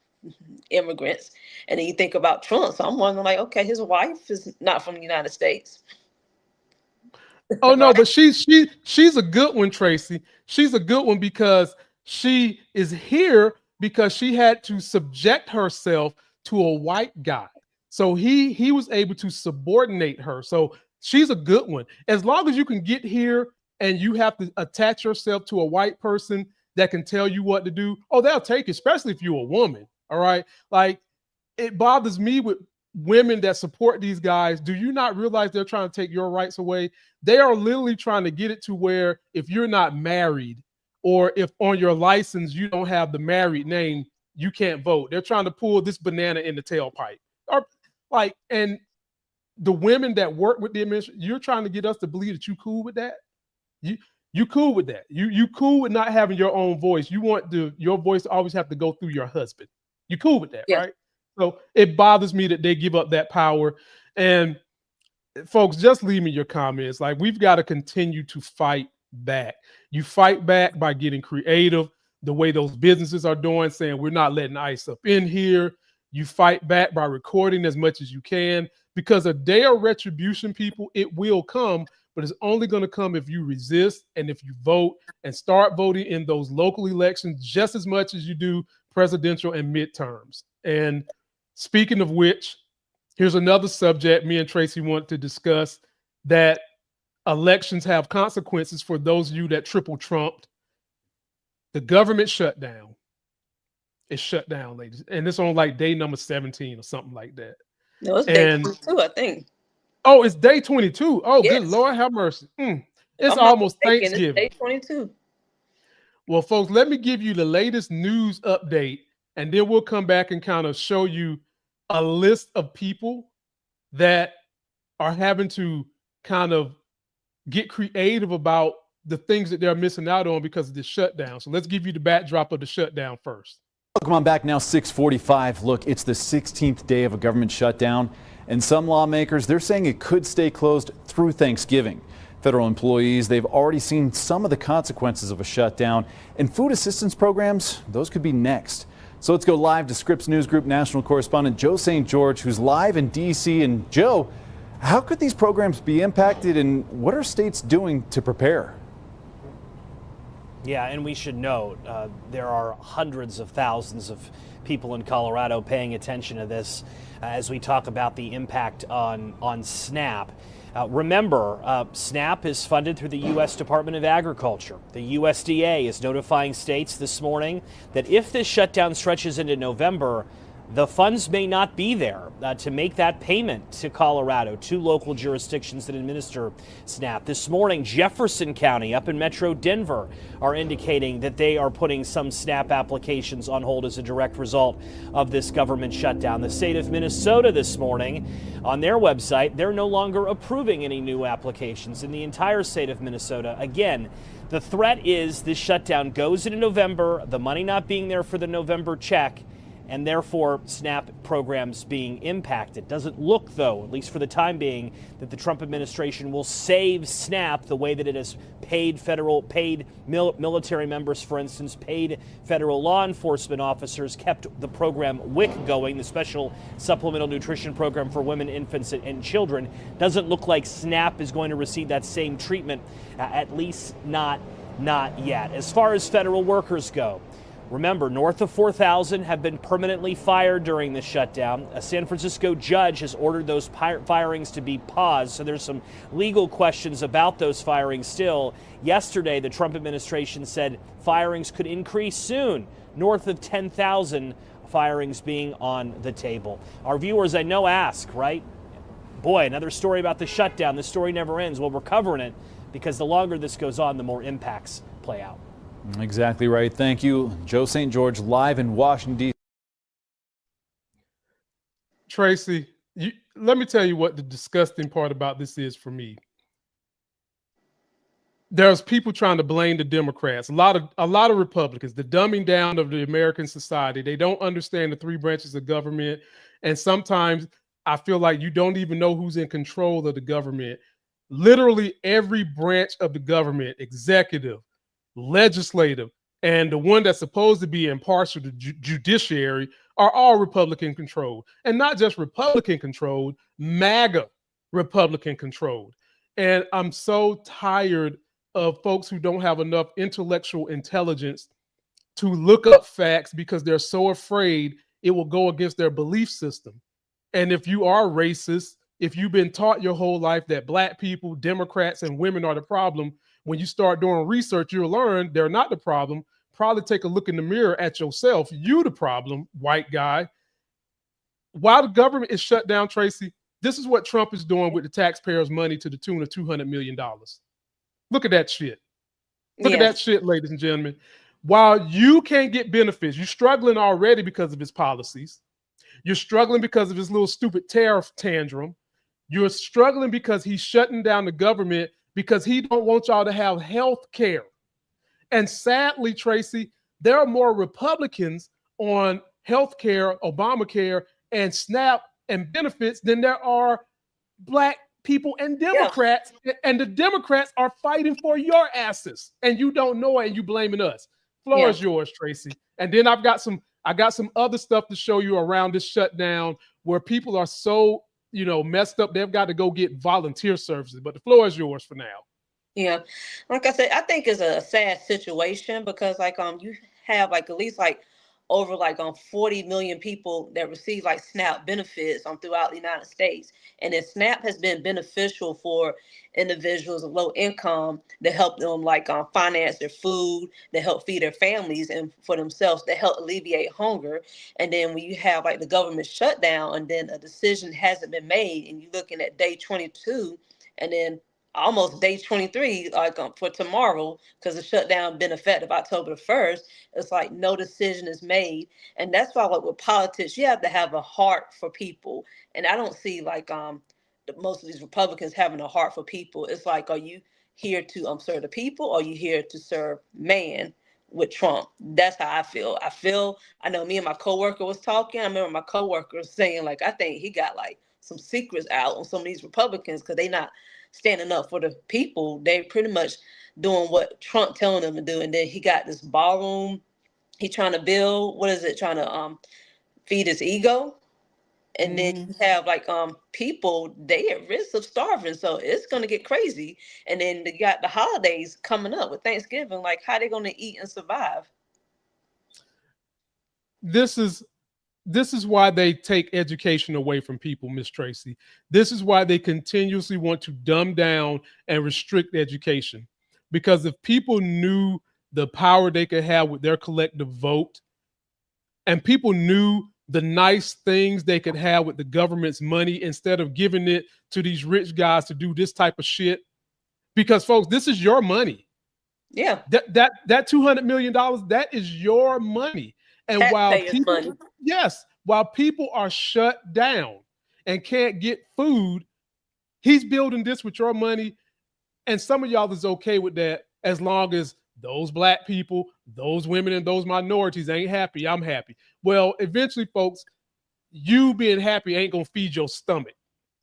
immigrants. And then you think about Trump. So I'm wondering like, okay, his wife is not from the United States. Oh no, but she's a good one, Tracy. She's a good one because she is here because she had to subject herself to a white guy. So he was able to subordinate her. So she's a good one. As long as you can get here and you have to attach yourself to a white person that can tell you what to do, oh, they'll take it, especially if you're a woman. All right. Like it bothers me with women that support these guys. Do you not realize they're trying to take your rights away? They are literally trying to get it to where if you're not married or if on your license you don't have the married name, you can't vote. They're trying to pull this banana in the tailpipe. Or like, and the women that work with the administration, you're trying to get us to believe that you cool with that. You cool with that. You cool with not having your own voice. You want your voice to always have to go through your husband. You cool with that, Yeah. right? So it bothers me that they give up that power. And folks, just leave me your comments. Like we've got to continue to fight back. You fight back by getting creative, the way those businesses are doing, saying we're not letting ICE up in here. You fight back by recording as much as you can, because a day of retribution, people, it will come, but it's only going to come if you resist and if you vote and start voting in those local elections just as much as you do presidential and midterms. And speaking of which, here's another subject me and Tracy want to discuss, that elections have consequences for those of you that triple trumped. The government shutdown. It's shut down, ladies. And it's on like day number 17 or something like that. No, it's day 22, I think. Oh, it's day 22. Oh, yes. Good Lord, have mercy. It's almost Thanksgiving. It's day 22. Well, folks, let me give you the latest news update, and then we'll come back and kind of show you a list of people that are having to kind of get creative about the things that they're missing out on because of the shutdown. So let's give you the backdrop of the shutdown first. Welcome on back now, 6:45. Look, it's the 16th day of a government shutdown, and some lawmakers, they're saying it could stay closed through Thanksgiving. Federal employees, they've already seen some of the consequences of a shutdown, and food assistance programs, those could be next. So let's go live to Scripps News Group national correspondent Joe St. George, who's live in D.C. And Joe, how could these programs be impacted, and what are states doing to prepare? Yeah, and we should note there are hundreds of thousands of people in Colorado paying attention to this as we talk about the impact on SNAP. Remember, SNAP is funded through the U.S. Department of Agriculture. The USDA is notifying states this morning that if this shutdown stretches into November, the funds may not be there to make that payment to Colorado, to local jurisdictions that administer SNAP. This morning, Jefferson County up in Metro Denver are indicating that they are putting some SNAP applications on hold as a direct result of this government shutdown. The state of Minnesota this morning, on their website, they're no longer approving any new applications in the entire state of Minnesota. Again, the threat is this shutdown goes into November, the money not being there for the November check, and therefore SNAP programs being impacted. Doesn't look, though, at least for the time being, that the Trump administration will save SNAP the way that it has paid military members, for instance, paid federal law enforcement officers, kept the program WIC going, the Special Supplemental Nutrition Program for women, infants, and children. Doesn't look like SNAP is going to receive that same treatment, at least not yet. As far as federal workers go, remember, north of 4,000 have been permanently fired during the shutdown. A San Francisco judge has ordered those firings to be paused, so there's some legal questions about those firings still. Yesterday, the Trump administration said firings could increase soon, north of 10,000 firings being on the table. Our viewers, I know, ask, right? Boy, another story about the shutdown. This story never ends. Well, we're covering it because the longer this goes on, the more impacts play out. Exactly right. Thank you. Joe St. George live in Washington, D.C. Tracy, let me tell you what the disgusting part about this is for me. There's people trying to blame the Democrats, a lot of Republicans, the dumbing down of the American society. They don't understand the three branches of government. And sometimes I feel like you don't even know who's in control of the government. Literally every branch of the government, executive, legislative, and the one that's supposed to be impartial, the judiciary, are all Republican controlled. And not just Republican controlled, MAGA Republican controlled. And I'm so tired of folks who don't have enough intellectual intelligence to look up facts because they're so afraid it will go against their belief system. And if you are racist, if you've been taught your whole life that Black people, Democrats, and women are the problem, when you start doing research, you'll learn they're not the problem. Probably take a look in the mirror at yourself. You the problem, white guy. While the government is shut down, Tracy, this is what Trump is doing with the taxpayers' money to the tune of $200 million. Look at that shit. Look at that shit, ladies and gentlemen. While you can't get benefits, you're struggling already because of his policies. You're struggling because of his little stupid tariff tantrum. You're struggling because he's shutting down the government because he don't want y'all to have health care. And sadly, Tracy, there are more Republicans on health care, Obamacare, and SNAP and benefits than there are Black people and Democrats. Yeah. And the Democrats are fighting for your asses. And you don't know it and you blaming us. Floor is yours, Tracy. And then I got some other stuff to show you around this shutdown where people are so messed up, they've got to go get volunteer services. But the floor is yours for now. Yeah. Like I said, I think it's a sad situation because you have at least over 40 million people that receive SNAP benefits throughout the United States. And then SNAP has been beneficial for individuals of low income to help them finance their food, to help feed their families and for themselves, to help alleviate hunger. And then when you have the government shutdown and then a decision hasn't been made and you're looking at day 22 and then almost day 23 for tomorrow because the shutdown been effective October the 1st. It's no decision is made. And that's why with politics, you have to have a heart for people. And I don't see most of these Republicans having a heart for people. It's are you here to serve the people or are you here to serve man with Trump? That's how I feel. I know me and my coworker was talking. I remember my coworker saying I think he got some secrets out on some of these Republicans because they not standing up for the people. They pretty much doing what Trump telling them to do. And then he got this ballroom he trying to build. What is it? Trying to feed his ego. And then you have people, they at risk of starving. So it's going to get crazy. And then you got the holidays coming up with Thanksgiving. How they going to eat and survive? This is why they take education away from people, Miss Tracy. This is why they continuously want to dumb down and restrict education. Because if people knew the power they could have with their collective vote, and people knew the nice things they could have with the government's money instead of giving it to these rich guys to do this type of shit? Because folks, this is your money. Yeah. That $200 million, that is your money. And while people, yes, while people are shut down and can't get food, he's building this with your money. And some of y'all is okay with that as long as those black people, those women, and those minorities ain't happy. I'm happy. Well, eventually, folks, you being happy ain't gonna feed your stomach.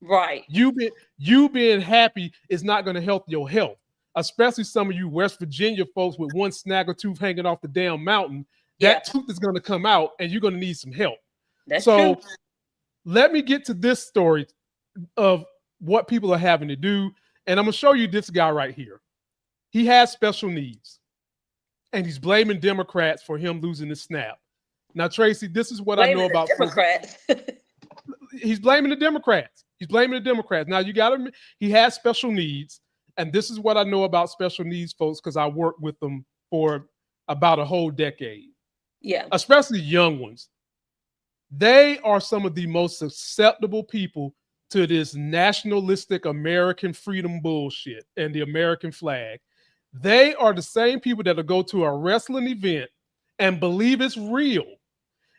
Right. You being happy is not gonna help your health. Especially some of you West Virginia folks with one snagger tooth hanging off the damn mountain. That tooth is gonna come out, and you're gonna need some help. That's so true. Let me get to this story of what people are having to do, and I'm gonna show you this guy right here. He has special needs, and he's blaming Democrats for him losing the snap. Now, Tracy, this is what I know about Democrats. He's blaming the Democrats. He's blaming the Democrats. Now, you got to. He has special needs, and this is what I know about special needs folks because I worked with them for about a whole decade. Yeah, especially young ones. They are some of the most susceptible people to this nationalistic American freedom bullshit and the American flag. They are the same people that'll go to a wrestling event and believe it's real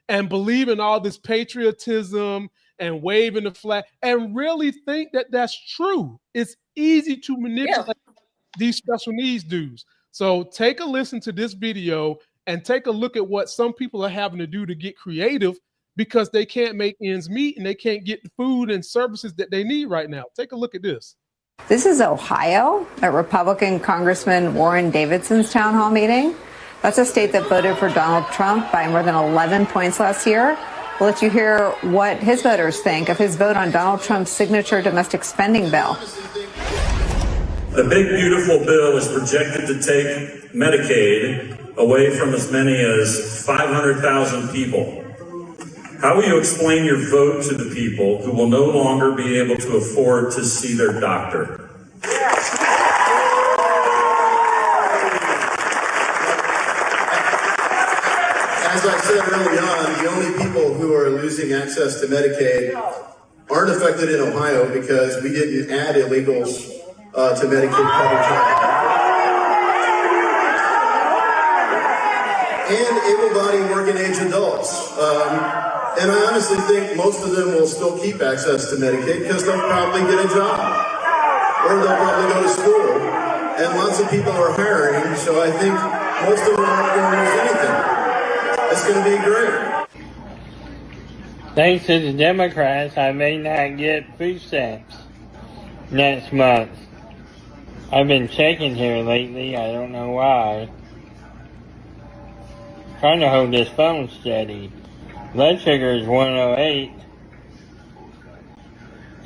and believe in all this patriotism and waving the flag and really think that that's true. It's easy to manipulate these special needs dudes. So take a listen to this video and take a look at what some people are having to do to get creative because they can't make ends meet and they can't get the food and services that they need right now. Take a look at this. This is Ohio, at Republican Congressman Warren Davidson's town hall meeting. That's a state that voted for Donald Trump by more than 11 points last year. We'll let you hear what his voters think of his vote on Donald Trump's signature domestic spending bill. The big, beautiful bill is projected to take Medicaid away from as many as 500,000 people. How will you explain your vote to the people who will no longer be able to afford to see their doctor? As I said early on, the only people who are losing access to Medicaid aren't affected in Ohio because we didn't add illegals to Medicaid coverage. And able-bodied working-age adults. And I honestly think most of them will still keep access to Medicaid because they'll probably get a job. Or they'll probably go to school. And lots of people are hiring, so I think most of them aren't going to lose anything. It's going to be great. Thanks to the Democrats, I may not get food stamps next month. I've been checking here lately, I don't know why. Trying to hold this phone steady. Blood sugar is 108.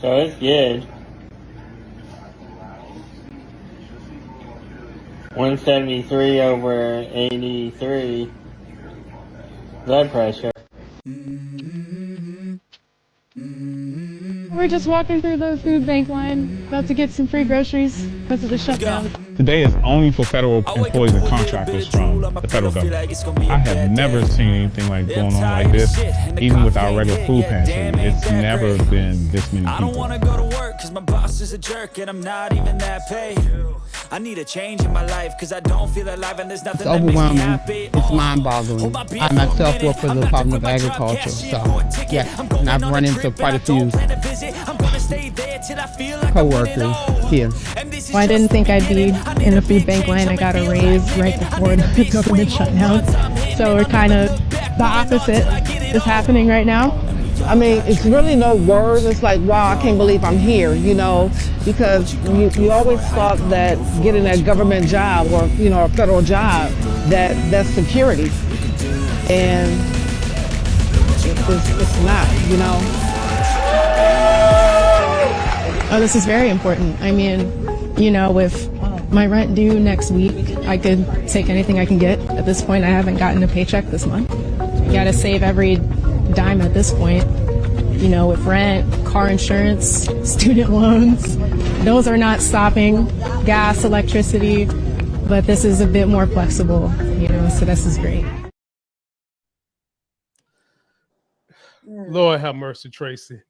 So it's good. 173 over 83. Blood pressure. We're just walking through the food bank line, about to get some free groceries because of the shutdown. Today is only for federal employees and contractors from the federal government. I have never seen anything like going on like this, even with our regular food pantry. It's never been this many people. I don't want to go to work because my boss is a jerk and I'm not even that paid. I need a change in my life because I don't feel alive and there's nothing that makes me happy. It's mind-boggling. I myself work for the Department of Agriculture, so yes, and I've run into quite a few co-workers here. Well, I didn't think I'd be in the food bank line. I got a raise right before the government shutdown. So we're kind of the opposite is happening right now. I mean, it's really no words. It's like, wow, I can't believe I'm here, you know, because you always thought that getting a government job or, you know, a federal job, that's security. And it's not, you know. Oh, this is very important. I mean, you know, with my rent due next week, I could take anything I can get. At this point, I haven't gotten a paycheck this month. You gotta save every dime at this point. You know, with rent, car insurance, student loans, those are not stopping. Gas, electricity, but this is a bit more flexible, you know, so this is great. Lord have mercy, Tracy.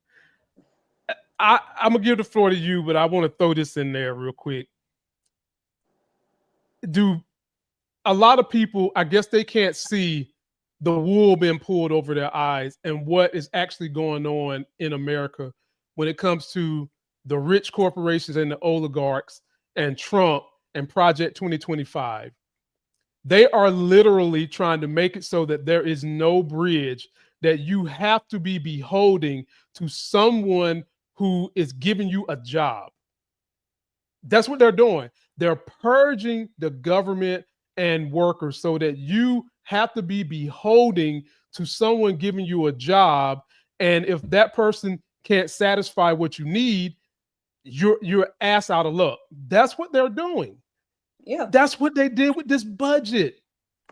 I'm gonna give the floor to you, but I want to throw this in there real quick. Do a lot of people, I guess they can't see the wool being pulled over their eyes and what is actually going on in America when it comes to the rich corporations and the oligarchs and Trump and Project 2025. They are literally trying to make it so that there is no bridge, that you have to be beholding to someone who is giving you a job. That's what they're doing. They're purging the government and workers so that you have to be beholding to someone giving you a job. And if that person can't satisfy what you need, you're ass out of luck. That's what they're doing. Yeah. That's what they did with this budget.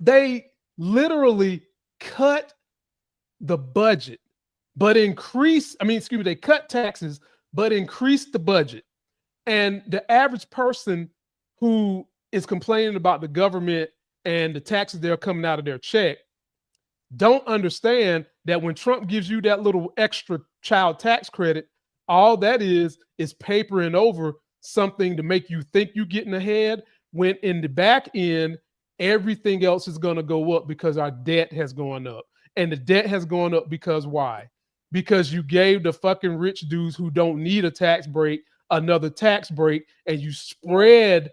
They literally cut the budget, but they cut taxes, but increased the budget. And the average person who is complaining about the government and the taxes that are coming out of their check don't understand that when Trump gives you that little extra child tax credit, all that is papering over something to make you think you're getting ahead, when in the back end, everything else is going to go up because our debt has gone up. And the debt has gone up because why? Because you gave the fucking rich dudes who don't need a tax break another tax break, and you spread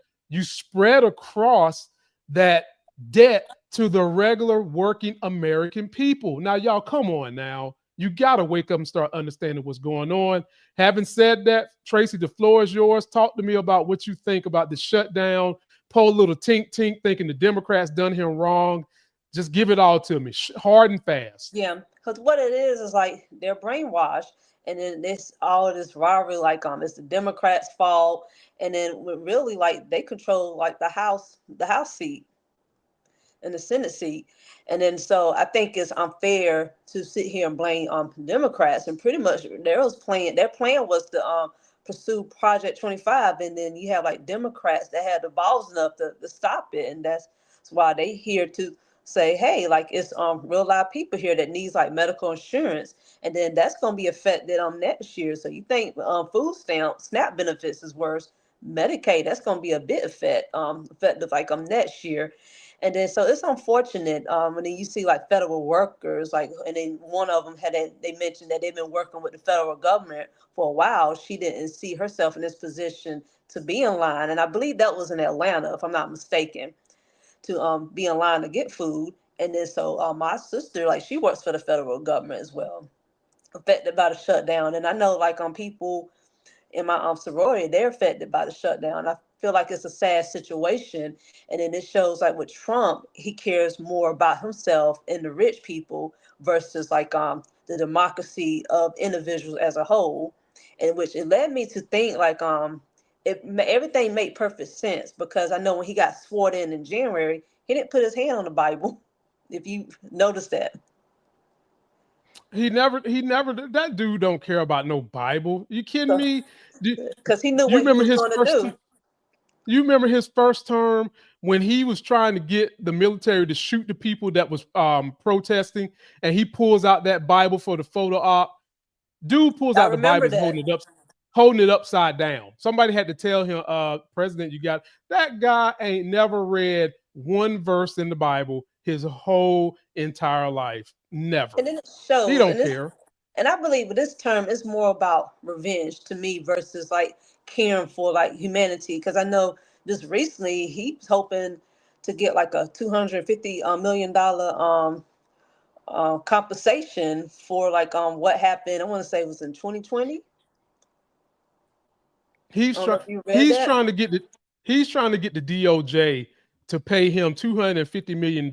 across that debt to the regular working American people. Now, y'all, come on now. You got to wake up and start understanding what's going on. Having said that, Tracy, the floor is yours. Talk to me about what you think about the shutdown. Pull a little tink thinking the Democrats done him wrong. Just give it all to me, hard and fast. Yeah, because what it is like they're brainwashed, and then all of this rivalry, like it's the Democrats' fault, and then really like they control like the House seat and the Senate seat, and then so I think it's unfair to sit here and blame Democrats, and pretty much their plan was to pursue Project 25, and then you have like Democrats that had the balls enough to stop it, and that's why they here to say, hey, like it's real live people here that needs like medical insurance, and then that's going to be affected next year. So you think food SNAP benefits is worse, Medicaid, that's going to be a bit effective like next year. And then so it's unfortunate when then you see like federal workers, like, and then one of them they mentioned that they've been working with the federal government for a while. She didn't see herself in this position to be in line, and I believe that was in Atlanta, if I'm not mistaken, to be in line to get food. And then so my sister, like, she works for the federal government as well, affected by the shutdown. And I know like people in my sorority, they're affected by the shutdown. I feel like it's a sad situation. And then it shows like with Trump, he cares more about himself and the rich people versus like the democracy of individuals as a whole, in which it led me to think like everything made perfect sense, because I know when he got sworn in January, he didn't put his hand on the Bible. If you notice that. He never, that dude don't care about no Bible. You kidding me? Because he knew what he was going to do. You remember his first term when he was trying to get the military to shoot the people that was protesting, and he pulls out that Bible for the photo op. Dude pulls out the Bible, holding it upside down. Somebody had to tell him, President, that guy ain't never read one verse in the Bible his whole entire life. Never. And then it shows. He don't care. And I believe with this term, it's more about revenge to me versus like caring for like humanity. Because I know just recently he's hoping to get like a $250 million compensation for like what happened. I want to say it was in 2020. He's trying to get the DOJ to pay him $250 million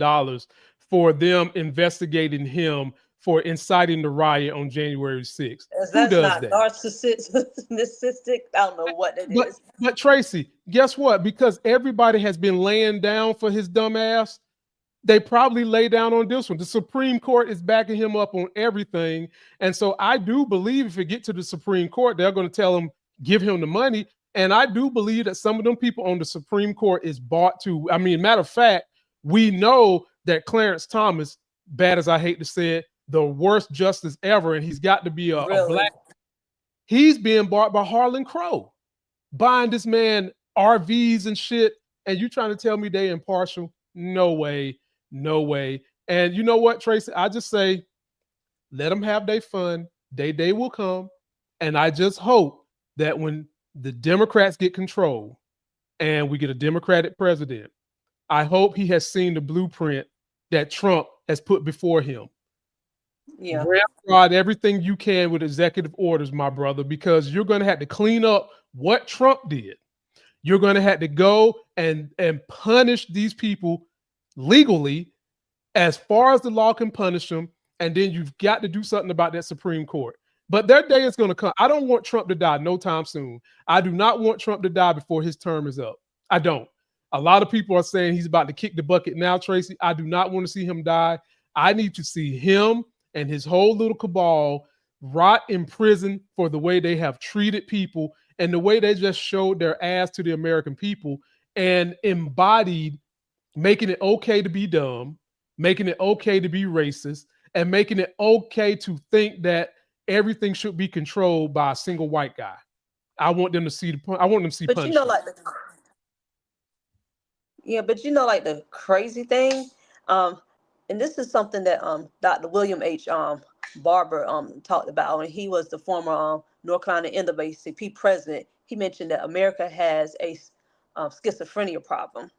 for them investigating him for inciting the riot on January 6th. Who does that? Narcissistic. I don't know what it is. But Tracy, guess what? Because everybody has been laying down for his dumb ass, they probably lay down on this one. The Supreme Court is backing him up on everything. And so I do believe if it gets to the Supreme Court, they're going to tell him, give him the money. And I do believe that some of them people on the Supreme Court is bought to. I mean, matter of fact, we know that Clarence Thomas, bad as I hate to say it, the worst justice ever, and he's got to be a Really? black. He's being bought by Harlan Crow, buying this man RVs and shit. And you trying to tell me they impartial? No way, no way. And you know what, Tracy? I just say, let them have their fun. They will come. And I just hope that when the Democrats get control and we get a Democratic president, I hope he has seen the blueprint that Trump has put before him. Yeah. Ramrod everything you can with executive orders, my brother, because you're going to have to clean up what Trump did. You're going to have to go and punish these people legally as far as the law can punish them. And then you've got to do something about that Supreme Court. But their day is going to come. I don't want Trump to die no time soon. I do not want Trump to die before his term is up. I don't. A lot of people are saying he's about to kick the bucket now, Tracy. I do not want to see him die. I need to see him and his whole little cabal rot in prison for the way they have treated people and the way they just showed their ass to the American people and embodied making it okay to be dumb, making it okay to be racist, and making it okay to think that everything should be controlled by a single white guy. I want them to see punishment. But you know, like the crazy thing, and this is something that Dr. William H. Barber talked about when he was the former North Carolina NAACP president. He mentioned that America has a schizophrenia problem.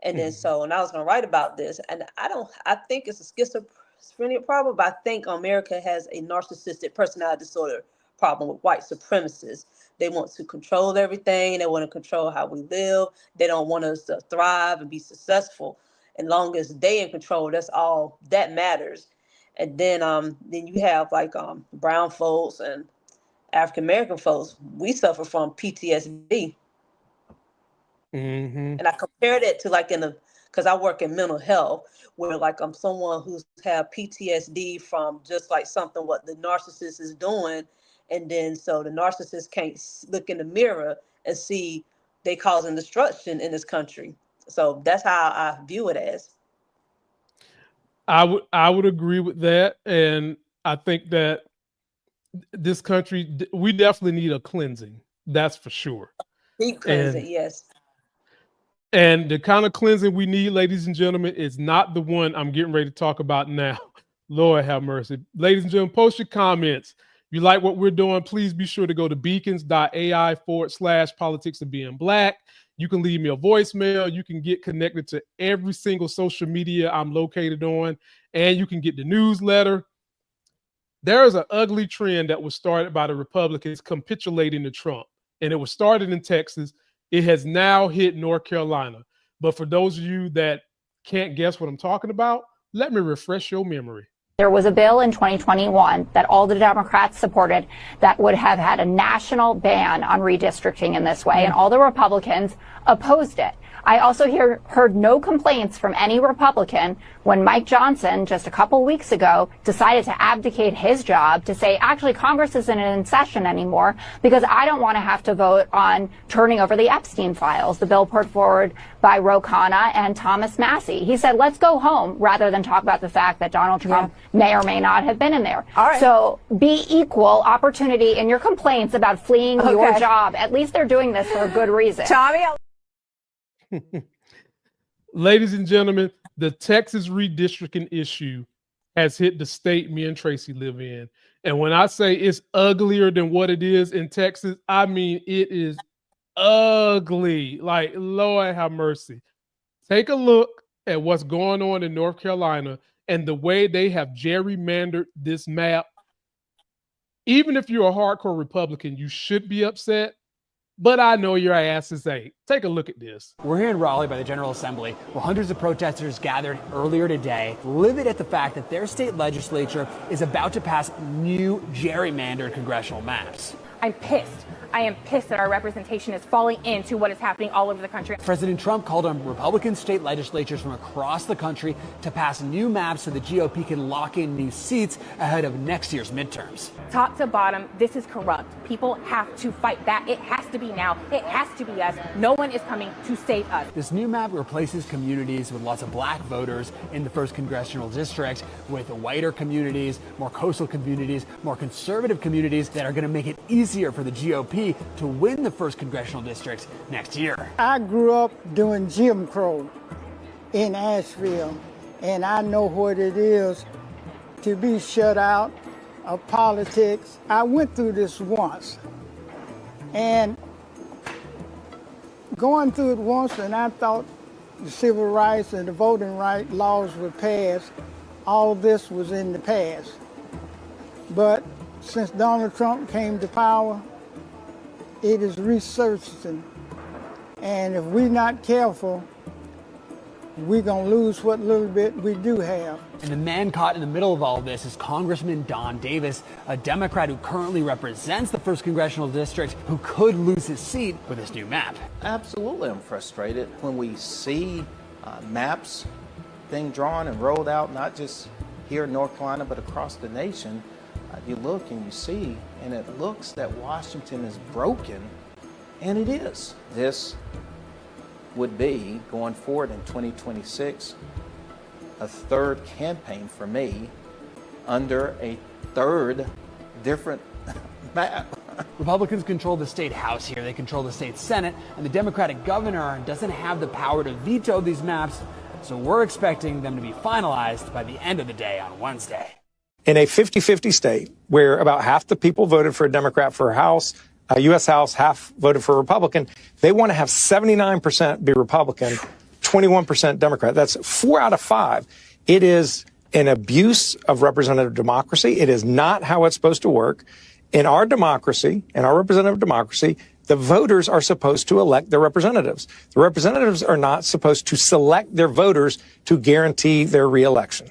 And then and I was going to write about this, and I think it's a schizophrenia problem, but I think America has a narcissistic personality disorder problem with white supremacists. They want to control everything. They want to control how we live. They don't want us to thrive and be successful. And long as they in control, that's all that matters. And then you have like brown folks and African American folks. We suffer from PTSD. And I compared it to like because I work in mental health, where like I'm someone who's have PTSD from just like something what the narcissist is doing. And then so the narcissist can't look in the mirror and see they causing destruction in this country. So that's how I view it as. I would agree with that. And I think that this country, we definitely need a cleansing. That's for sure. Deep cleansing, yes. And the kind of cleansing we need, ladies and gentlemen, is not the one I'm getting ready to talk about now. Lord have mercy. Ladies and gentlemen, post your comments. If you like what we're doing, please be sure to go to beacons.ai/politics of being black. You can leave me a voicemail. You can get connected to every single social media I'm located on, and you can get the newsletter. There is an ugly trend that was started by the Republicans capitulating to Trump, and it was started in Texas. It has now hit North Carolina. But for those of you that can't guess what I'm talking about, let me refresh your memory. There was a bill in 2021 that all the Democrats supported that would have had a national ban on redistricting in this way, and all the Republicans opposed it. I also heard no complaints from any Republican when Mike Johnson, just a couple weeks ago, decided to abdicate his job to say, actually, Congress isn't in session anymore because I don't want to have to vote on turning over the Epstein files, the bill put forward by Ro Khanna and Thomas Massie. He said, let's go home rather than talk about the fact that Donald Trump may or may not have been in there. All right. So be equal opportunity in your complaints about fleeing your job. At least they're doing this for a good reason. Tommy, ladies and gentlemen, the Texas redistricting issue has hit the state me and Tracy live in. And when I say it's uglier than what it is in Texas, I mean it is ugly. Like, Lord have mercy. Take a look at what's going on in North Carolina and the way they have gerrymandered this map. Even if you're a hardcore Republican, you should be upset. But I know your asses ain't. Take a look at this. We're here in Raleigh by the General Assembly, where hundreds of protesters gathered earlier today, livid at the fact that their state legislature is about to pass new gerrymandered congressional maps. I'm pissed. I am pissed that our representation is falling into what is happening all over the country. President Trump called on Republican state legislatures from across the country to pass new maps so the GOP can lock in new seats ahead of next year's midterms. Top to bottom, this is corrupt. People have to fight back. It has to be now. It has to be us. No one is coming to save us. This new map replaces communities with lots of black voters in the 1st Congressional District with whiter communities, more coastal communities, more conservative communities that are going to make it easier for the GOP to win the 1st Congressional District next year. I grew up doing Jim Crow in Asheville, and I know what it is to be shut out of politics. I went through this once, and going through it once, and I thought the civil rights and the voting rights laws were passed. All of this was in the past. But since Donald Trump came to power, it is resurfacing. And if we're not careful, we're going to lose what little bit we do have. And the man caught in the middle of all this is Congressman Don Davis, a Democrat who currently represents the 1st Congressional District, who could lose his seat with this new map. Absolutely, I'm frustrated when we see maps being drawn and rolled out, not just here in North Carolina, but across the nation. You look and you see, and it looks that Washington is broken, and it is. This would be, going forward in 2026, a third campaign for me under a third different map. Republicans control the state House here, they control the state Senate, and the Democratic governor doesn't have the power to veto these maps, so we're expecting them to be finalized by the end of the day on Wednesday. In a 50-50 state where about half the people voted for a Democrat for House, U.S. House, half voted for a Republican, they want to have 79% be Republican, 21% Democrat. That's 4 out of 5. It is an abuse of representative democracy. It is not how it's supposed to work. In our democracy, in our representative democracy, the voters are supposed to elect their representatives. The representatives are not supposed to select their voters to guarantee their reelection.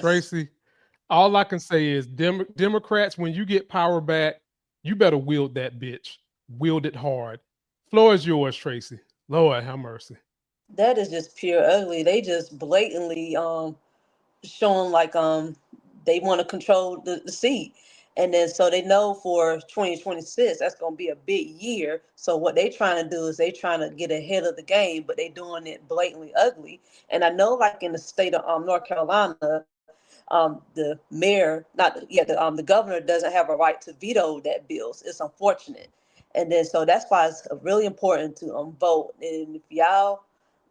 Tracy, all I can say is Democrats, when you get power back, you better wield that bitch. Wield it hard. Floor is yours, Tracy. Lord have mercy. That is just pure ugly. They just blatantly showing like they want to control the seat. And then so they know for 2026, that's going to be a big year. So what they trying to do is they trying to get ahead of the game, but they doing it blatantly ugly. And I know like in the state of North Carolina, the mayor, the governor doesn't have a right to veto that bill. It's unfortunate. And then so that's why it's really important to vote. And if y'all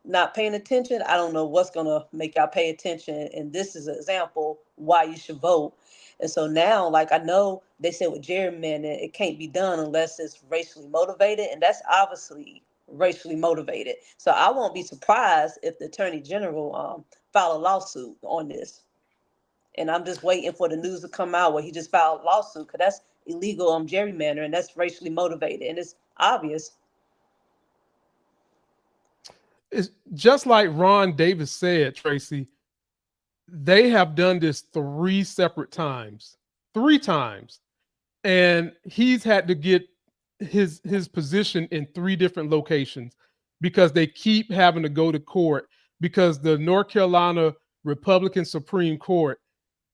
not paying attention, I don't know what's going to make y'all pay attention. And this is an example why you should vote. And so now, like I know they said with gerrymandering, it can't be done unless it's racially motivated. And that's obviously racially motivated. So I won't be surprised if the Attorney General file a lawsuit on this. And I'm just waiting for the news to come out where he just filed a lawsuit because that's illegal gerrymandering. That's racially motivated. And it's obvious. It's just like Ron Davis said, Tracy, they have done this 3 separate times, 3 times. And he's had to get his position in 3 different locations because they keep having to go to court because the North Carolina Republican Supreme Court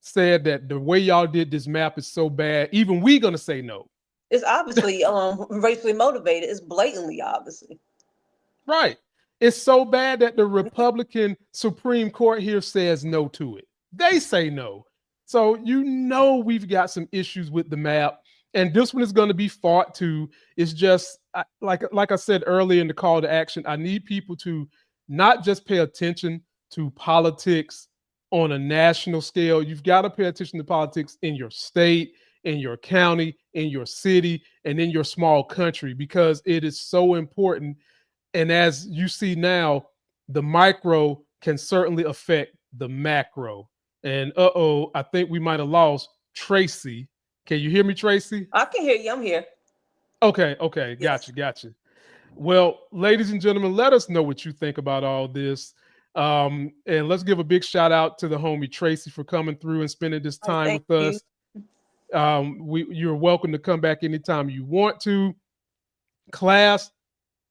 said that the way y'all did this map is so bad, even we gonna say no. It's obviously racially motivated. It's blatantly obviously. Right. It's so bad that the Republican Supreme Court here says no to it. They say no. So you know we've got some issues with the map. And this one is going to be fought too. It's just like I said earlier in the call to action, I need people to not just pay attention to politics on a national scale. You've got to pay attention to politics in your state, in your county, in your city, and in your small country because it is so important. And as you see now, the micro can certainly affect the macro. And I think we might have lost Tracy. Can you hear me, Tracy? I can hear you. I'm here. Okay. Yes. Gotcha. Well, ladies and gentlemen, let us know what you think about all this. And let's give a big shout out to the homie Tracy for coming through and spending this time with us. You're welcome to come back anytime you want to. Class,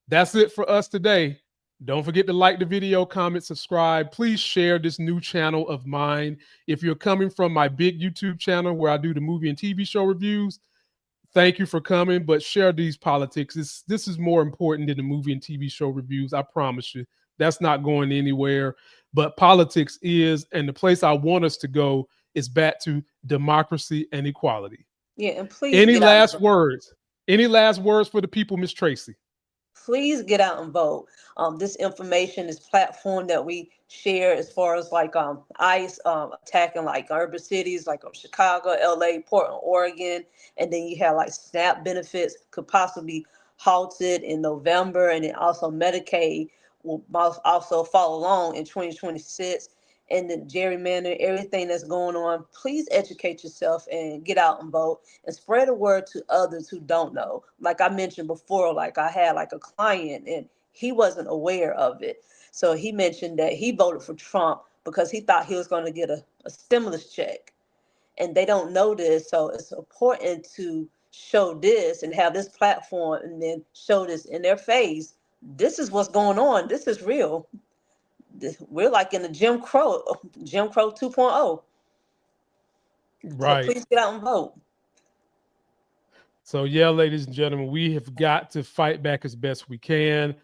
that's it for us today. Don't forget to like the video, comment, subscribe. Please share this new channel of mine. If you're coming from my big YouTube channel where I do the movie and TV show reviews, thank you for coming, but share these politics. This is more important than the movie and TV show reviews. I promise you. That's not going anywhere. But politics is, and the place I want us to go is back to democracy and equality. Yeah, and please. Any last words? Any last words for the people, Miss Tracy? Please get out and vote. This information, this platform that we share as far as like ICE attacking like urban cities like Chicago, LA, Portland, Oregon, and then you have like SNAP benefits could possibly be halted in November, and then also Medicaid will also follow along in 2026. And the gerrymander, everything that's going on, please educate yourself and get out and vote and spread the word to others who don't know. Like I mentioned before, like I had like a client and he wasn't aware of it. So he mentioned that he voted for Trump because he thought he was going to get a stimulus check. And they don't know this. So it's important to show this and have this platform and then show this in their face. This is what's going on. This is real. We're like in the Jim Crow 2.0. Right. So please get out and vote. So yeah, ladies and gentlemen, we have got to fight back as best we can.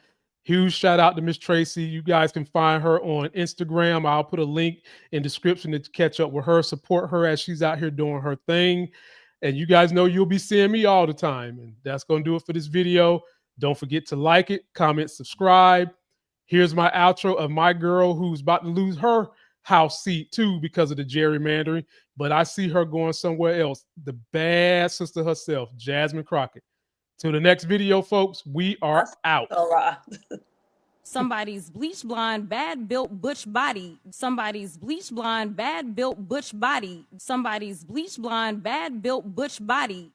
Huge shout out to Miss Tracy. You guys can find her on Instagram. I'll put a link in description to catch up with her, support her as she's out here doing her thing. And you guys know you'll be seeing me all the time. And that's going to do it for this video. Don't forget to like it, comment, subscribe. Here's my outro of my girl who's about to lose her House seat too because of the gerrymandering, but I see her going somewhere else. The bad sister herself, Jasmine Crockett. Till the next video, folks, we are out. All right. Somebody's bleach blonde, bad built butch body. Somebody's bleach blonde, bad built butch body. Somebody's bleach blonde, bad built butch body.